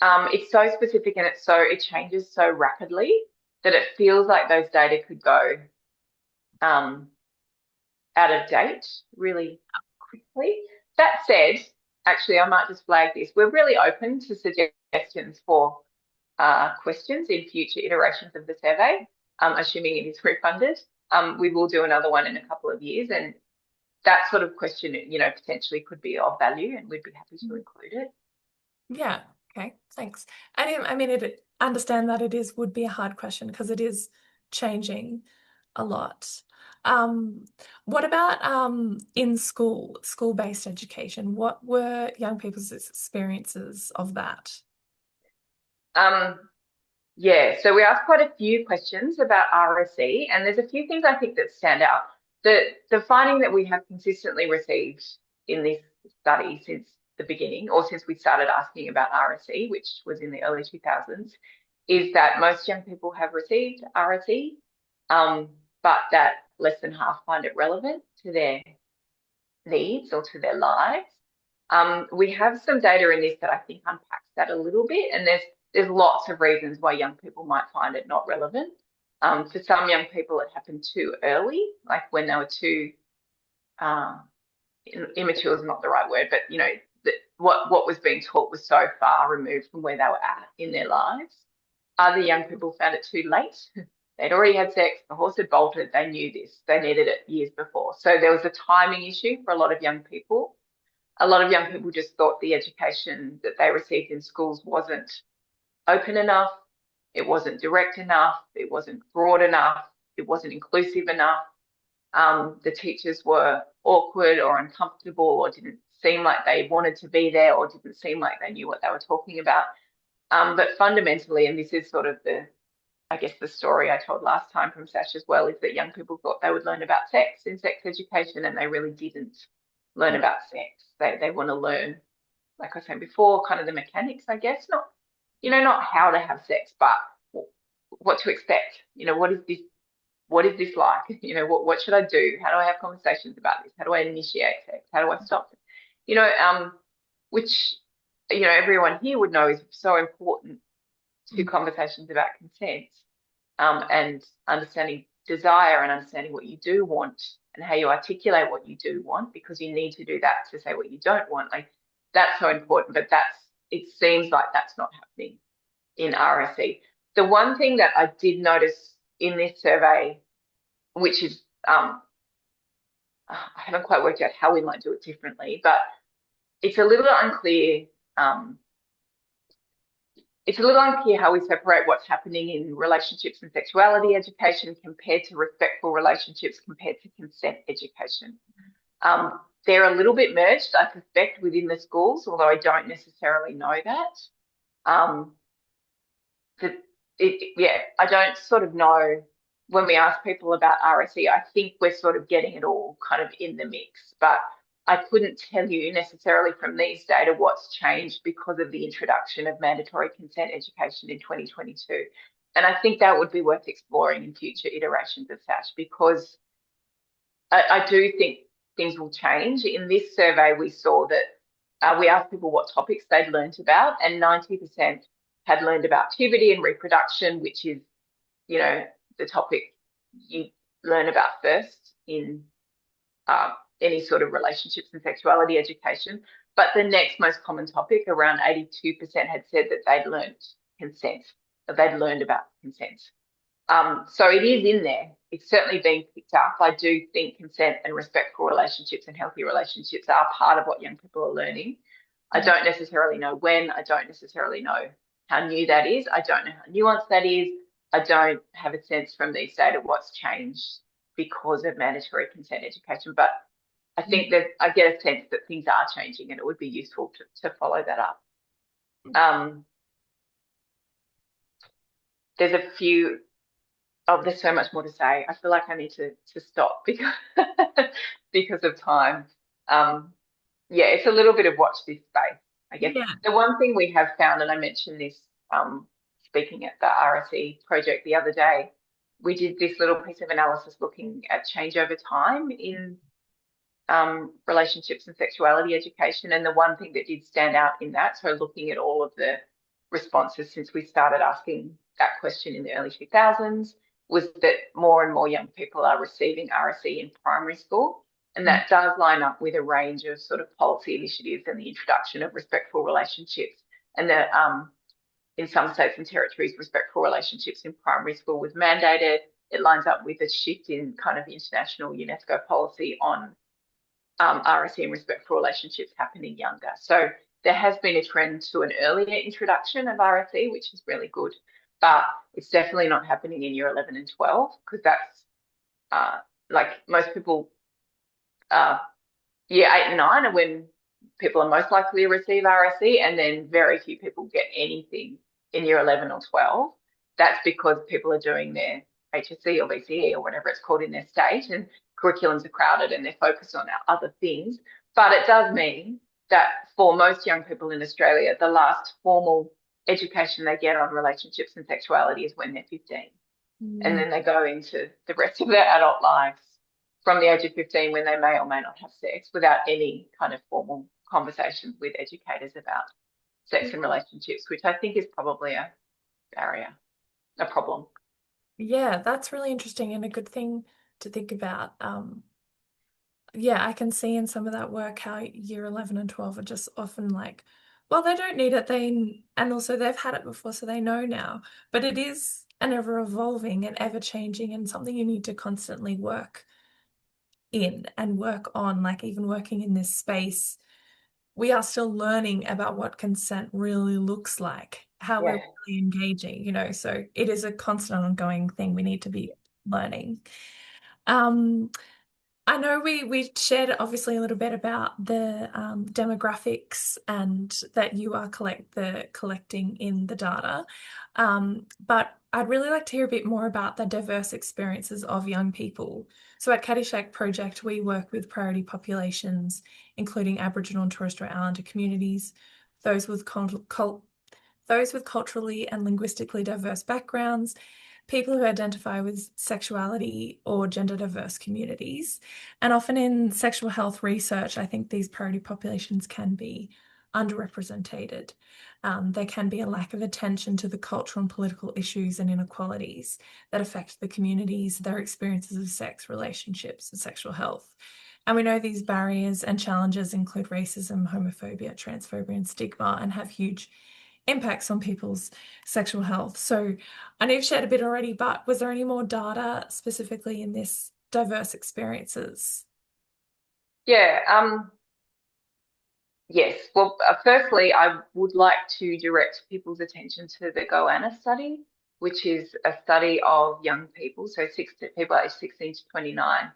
it's so specific and it changes so rapidly that it feels like those data could go out of date really quickly. That said, actually, I might just flag this. We're really open to suggestions for questions in future iterations of the survey, assuming it is refunded. We will do another one in a couple of years, and that sort of question, potentially could be of value, and we'd be happy to include it. Yeah. Okay. Thanks. And I mean, understand that would be a hard question because it is changing a lot. What about in school-based education? What were young people's experiences of that? Yeah, so we asked quite a few questions about RSE, and there's a few things I think that stand out. The finding that we have consistently received in this study since the beginning, or since we started asking about RSE, which was in the early 2000s, is that most young people have received RSE, but that less than half find it relevant to their needs or to their lives. We have some data in this that I think unpacks that a little bit, and there's lots of reasons why young people might find it not relevant. For some young people, it happened too early, like when they were too immature is not the right word, but what was being taught was so far removed from where they were at in their lives. Other young people found it too late. They'd already had sex, the horse had bolted, they knew this, they needed it years before. So there was a timing issue for a lot of young people. A lot of young people just thought the education that they received in schools wasn't open enough, it wasn't direct enough, it wasn't broad enough, it wasn't inclusive enough. The teachers were awkward or uncomfortable or didn't seem like they wanted to be there or didn't seem like they knew what they were talking about. But fundamentally, and this is sort of the story I told last time from SASH as well, is that young people thought they would learn about sex in sex education, and they really didn't learn about sex. They want to learn, like I was saying before, kind of the mechanics, I guess, not how to have sex, but what to expect. What is this like? What should I do? How do I have conversations about this? How do I initiate sex? How do I stop it? Which, everyone here would know is so important to conversations about consent, and understanding desire and understanding what you do want and how you articulate what you do want, because you need to do that to say what you don't want. Like, that's so important, but it seems like that's not happening in RSE. The one thing that I did notice in this survey, which is, I haven't quite worked out how we might do it differently, but it's a little unclear. It's a little unclear how we separate what's happening in relationships and sexuality education compared to respectful relationships compared to consent education. They're a little bit merged, I suspect, within the schools, although I don't necessarily know that. I don't sort of know when we ask people about RSE. I think we're sort of getting it all kind of in the mix, but I couldn't tell you necessarily from these data what's changed because of the introduction of mandatory consent education in 2022. And I think that would be worth exploring in future iterations of SASH, because I do think things will change. In this survey, we saw that we asked people what topics they'd learnt about, and 90% had learned about puberty and reproduction, which is, you know, the topic you learn about first in any sort of relationships and sexuality education. But the next most common topic, around 82%, had said that they'd learned consent, that they'd learned about consent. So it is in there. It's certainly being picked up. I do think consent and respectful relationships and healthy relationships are part of what young people are learning. I don't necessarily know when. I don't necessarily know how new that is. I don't know how nuanced that is. I don't have a sense from these data what's changed because of mandatory consent education. But I think that I get a sense that things are changing, and it would be useful to follow that up. There's a few. Oh, there's so much more to say. I feel like I need to stop because of time. Yeah, it's a little bit of watch this space, I guess. Yeah. The one thing we have found, and I mentioned this speaking at the RSE project the other day, we did this little piece of analysis looking at change over time in relationships and sexuality education. And the one thing that did stand out in that, so looking at all of the responses since we started asking that question in the early 2000s, was that more and more young people are receiving RSE in primary school. And that does line up with a range of sort of policy initiatives and the introduction of respectful relationships. And that in some states and territories, respectful relationships in primary school was mandated. It lines up with a shift in kind of the international UNESCO policy on RSE and respectful relationships happening younger. So there has been a trend to an earlier introduction of RSE, which is really good, but it's definitely not happening in year 11 and 12, because that's like most people, year 8 and 9 are when people are most likely to receive RSE, and then very few people get anything in year 11 or 12. That's because people are doing their HSC or BCE or whatever it's called in their state, and curriculums are crowded and they're focused on other things. But it does mean that for most young people in Australia, the last formal education they get on relationships and sexuality is when they're 15. And then they go into the rest of their adult lives from the age of 15, when they may or may not have sex, without any kind of formal conversations with educators about sex and relationships, which I think is probably a barrier, a problem. Yeah, that's really interesting and a good thing to think about. Yeah, I can see in some of that work how year 11 and 12 are just often like, well, they don't need it, and also they've had it before, so they know now. But it is an ever-evolving and ever-changing and something you need to constantly work in and work on, like even working in this space. We are still learning about what consent really looks like, how we're really engaging, you know, so it is a constant ongoing thing we need to be learning. I know we shared obviously a little bit about the demographics and that you are collecting in the data, but I'd really like to hear a bit more about the diverse experiences of young people. So at Caddyshack Project, we work with priority populations, including Aboriginal and Torres Strait Islander communities, those with culturally and linguistically diverse backgrounds, people who identify with sexuality or gender diverse communities. And often in sexual health research, I think these priority populations can be underrepresented. There can be a lack of attention to the cultural and political issues and inequalities that affect the communities, their experiences of sex, relationships, and sexual health. And we know these barriers and challenges include racism, homophobia, transphobia, and stigma, and have huge impacts on people's sexual health. So I know you've shared a bit already, but was there any more data specifically in this diverse experiences? Yeah. Yes. Well, firstly, I would like to direct people's attention to the Goanna study, which is a study of young people, so people aged 16 to 29,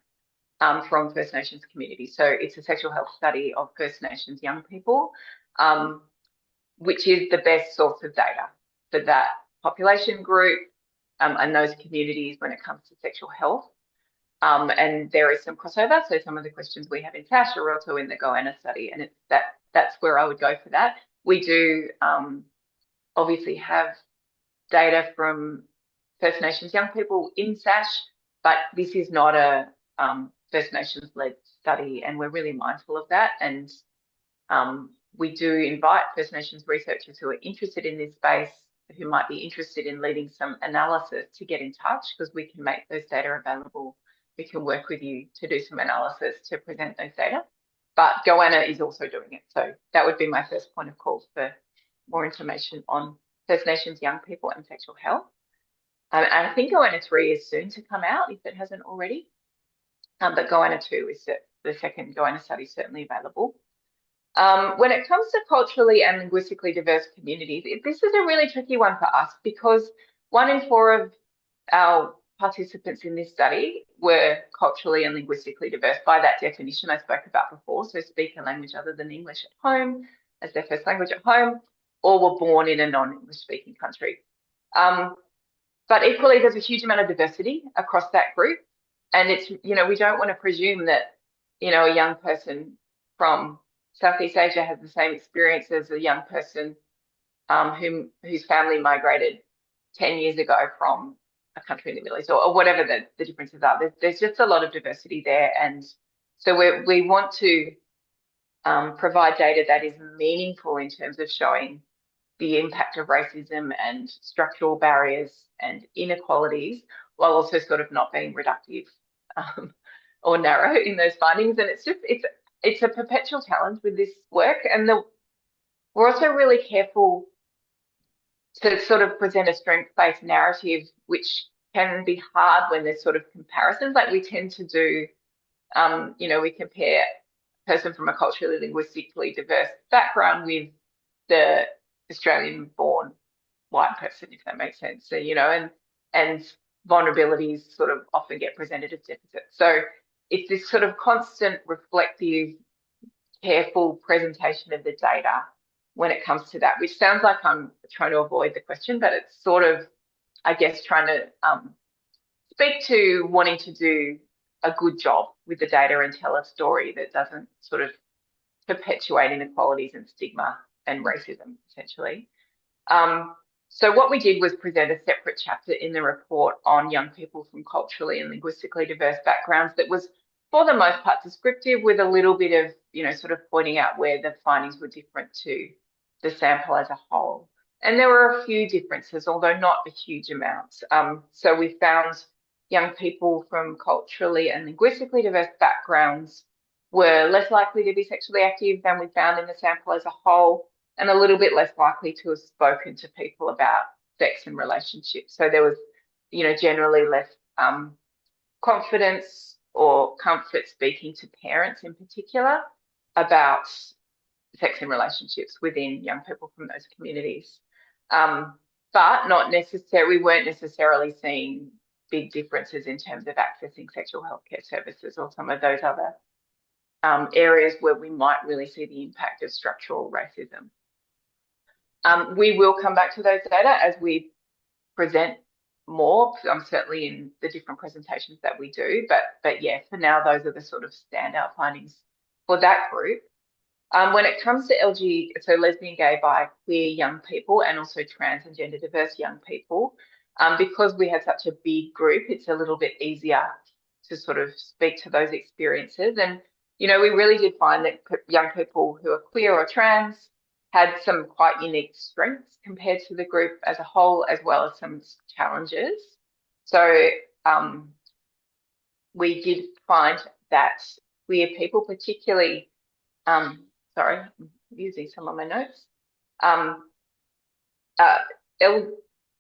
from First Nations communities. So it's a sexual health study of First Nations young people, which is the best source of data for that population group and those communities when it comes to sexual health. And there is some crossover. So some of the questions we have in SASH are also in the Goanna study, and that's where I would go for that. We do obviously have data from First Nations young people in SASH, but this is not a First Nations-led study, and we're really mindful of that. And we do invite First Nations researchers who are interested in this space who might be interested in leading some analysis to get in touch, because we can make those data available. We can work with you to do some analysis to present those data. But Goanna is also doing it. So that would be my first point of call for more information on First Nations young people and sexual health. And I think Goanna 3 is soon to come out, if it hasn't already. But Goanna 2 is the second Goanna study, certainly available. When it comes to culturally and linguistically diverse communities, this is a really tricky one for us, because 1 in 4 of our participants in this study were culturally and linguistically diverse by that definition I spoke about before. So speak a language other than English at home as their first language at home, or were born in a non-English speaking country. But equally, there's a huge amount of diversity across that group. And it's, we don't want to presume that, a young person from Southeast Asia has the same experience as a young person whose family migrated 10 years ago from a country in the Middle East, or whatever the differences are. There's just a lot of diversity there. And so we want to provide data that is meaningful in terms of showing the impact of racism and structural barriers and inequalities, while also sort of not being reductive or narrow in those findings. And it's a perpetual challenge with this work. And we're also really careful to sort of present a strength-based narrative, which can be hard when there's sort of comparisons. Like we tend to do, we compare a person from a culturally, linguistically diverse background with the Australian-born white person, if that makes sense. So, and vulnerabilities sort of often get presented as deficits. So it's this sort of constant, reflective, careful presentation of the data when it comes to that, which sounds like I'm trying to avoid the question, but it's sort of, I guess, trying to speak to wanting to do a good job with the data and tell a story that doesn't sort of perpetuate inequalities and stigma and racism, essentially. So what we did was present a separate chapter in the report on young people from culturally and linguistically diverse backgrounds that was, for the most part, descriptive, with a little bit of, sort of pointing out where the findings were different to the sample as a whole. And there were a few differences, although not a huge amount. So we found young people from culturally and linguistically diverse backgrounds were less likely to be sexually active than we found in the sample as a whole, and a little bit less likely to have spoken to people about sex and relationships. So there was, generally less confidence or comfort speaking to parents in particular about sex and relationships within young people from those communities. But not necessarily, we weren't necessarily seeing big differences in terms of accessing sexual healthcare services or some of those other areas where we might really see the impact of structural racism. We will come back to those data as we present more, certainly in the different presentations that we do. But yeah, for now, those are the sort of standout findings for that group. When it comes to so lesbian, gay, bi, queer young people, and also trans and gender diverse young people, because we had such a big group, it's a little bit easier to sort of speak to those experiences. And, we really did find that young people who are queer or trans had some quite unique strengths compared to the group as a whole, as well as some challenges. So we did find that queer people, particularly, sorry, I'm using some of my notes.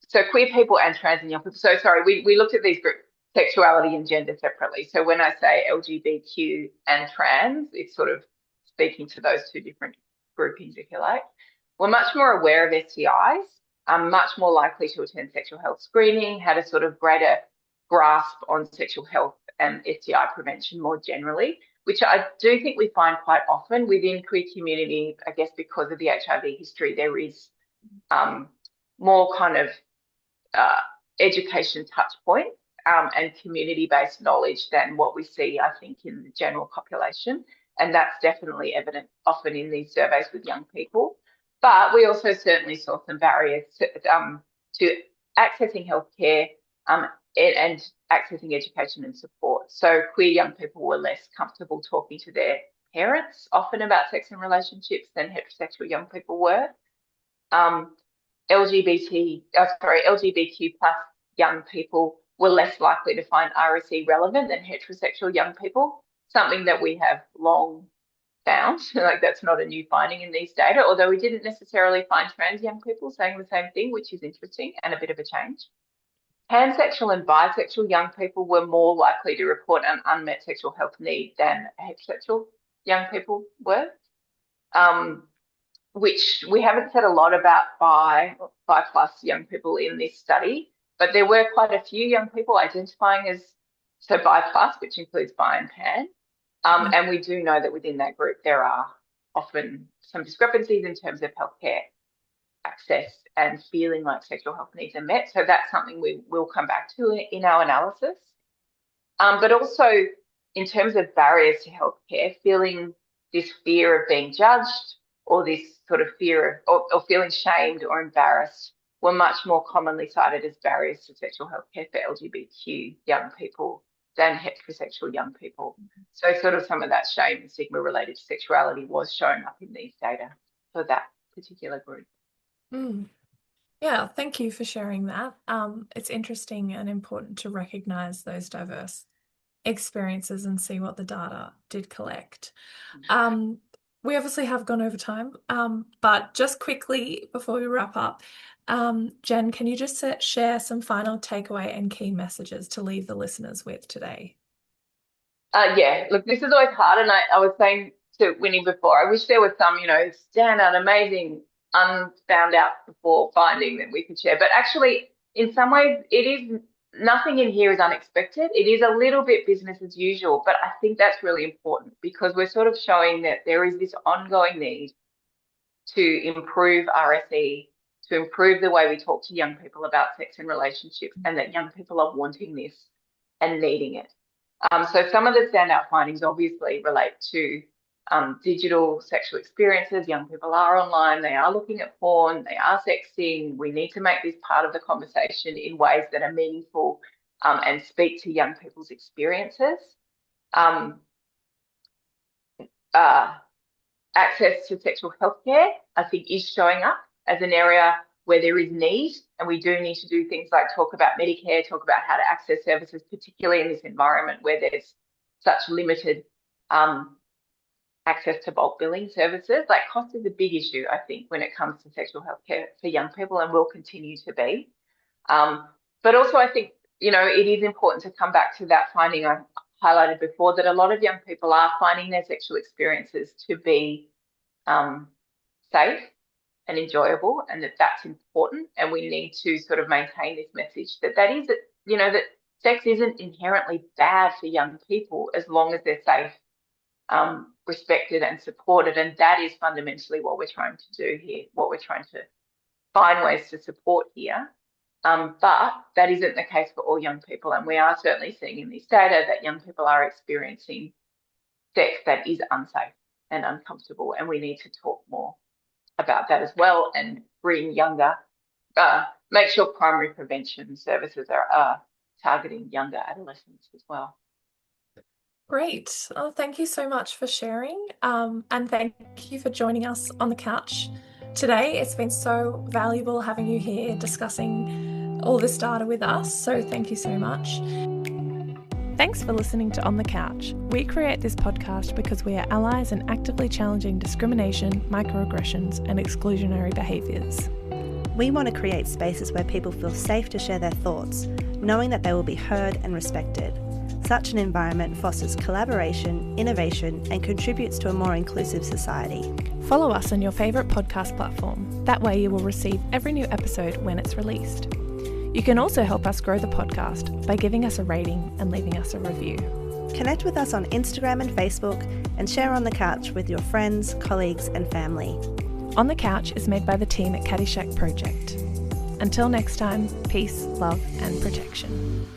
So queer people and trans and young people. So sorry, we looked at these groups, sexuality and gender separately. So when I say LGBTQ and trans, it's sort of speaking to those two different groupings, if you like. We're much more aware of STIs, much more likely to attend sexual health screening, had a sort of greater grasp on sexual health and STI prevention more generally, which I do think we find quite often within queer community. I guess because of the HIV history, there is more kind of education touch points and community-based knowledge than what we see, I think, in the general population. And that's definitely evident often in these surveys with young people. But we also certainly saw some barriers to accessing healthcare and accessing education and support. So queer young people were less comfortable talking to their parents often about sex and relationships than heterosexual young people were. LGBTQ plus young people were less likely to find RSE relevant than heterosexual young people, something that we have long found. Like, that's not a new finding in these data, although we didn't necessarily find trans young people saying the same thing, which is interesting and a bit of a change. Pansexual and bisexual young people were more likely to report an unmet sexual health need than heterosexual young people were, which we haven't said a lot about bi plus young people in this study, but there were quite a few young people identifying as bi plus, which includes bi and pan. And we do know that within that group there are often some discrepancies in terms of healthcare access and feeling like sexual health needs are met. So that's something we will come back to in our analysis. But also in terms of barriers to healthcare, feeling this fear of being judged or this sort of fear of, or feeling shamed or embarrassed were much more commonly cited as barriers to sexual healthcare for LGBTQ young people than heterosexual young people. So sort of some of that shame and stigma related to sexuality was showing up in these data for that particular group. Yeah, thank you for sharing that. It's interesting and important to recognise those diverse experiences and see what the data did collect. We obviously have gone over time, but just quickly before we wrap up, Jen, can you just share some final takeaway and key messages to leave the listeners with today? Yeah, look, this is always hard, and I was saying to Winnie before, I wish there was some, standout, amazing, unfound out before finding that we could share. But actually, in some ways, nothing in here is unexpected. It is a little bit business as usual, but I think that's really important because we're sort of showing that there is this ongoing need to improve RSE, to improve the way we talk to young people about sex and relationships, and that young people are wanting this and needing it. So some of the standout findings obviously relate to digital sexual experiences. Young people are online, they are looking at porn, they are sexting. We need to make this part of the conversation in ways that are meaningful and speak to young people's experiences. Access to sexual healthcare, I think, is showing up as an area where there is need, and we do need to do things like talk about Medicare, talk about how to access services, particularly in this environment where there's such limited access to bulk billing services. Like, cost is a big issue, I think, when it comes to sexual health care for young people, and will continue to be. But also I think, it is important to come back to that finding I highlighted before, that a lot of young people are finding their sexual experiences to be safe and enjoyable, and that's important. And we need to sort of maintain this message that that sex isn't inherently bad for young people as long as they're safe, respected and supported. And that is fundamentally what we're trying to do here, what we're trying to find ways to support here. But that isn't the case for all young people. And we are certainly seeing in this data that young people are experiencing sex that is unsafe and uncomfortable. And we need to talk more about that as well, and bring make sure primary prevention services are targeting younger adolescents as well. Great. Oh, thank you so much for sharing. And thank you for joining us on the couch today. It's been so valuable having you here discussing all this data with us. So thank you so much. Thanks for listening to On the Couch. We create this podcast because we are allies in actively challenging discrimination, microaggressions, and exclusionary behaviours. We want to create spaces where people feel safe to share their thoughts, knowing that they will be heard and respected. Such an environment fosters collaboration, innovation, and contributes to a more inclusive society. Follow us on your favourite podcast platform. That way you will receive every new episode when it's released. You can also help us grow the podcast by giving us a rating and leaving us a review. Connect with us on Instagram and Facebook, and share On the Couch with your friends, colleagues, and family. On the Couch is made by the team at Caddyshack Project. Until next time, peace, love, and protection.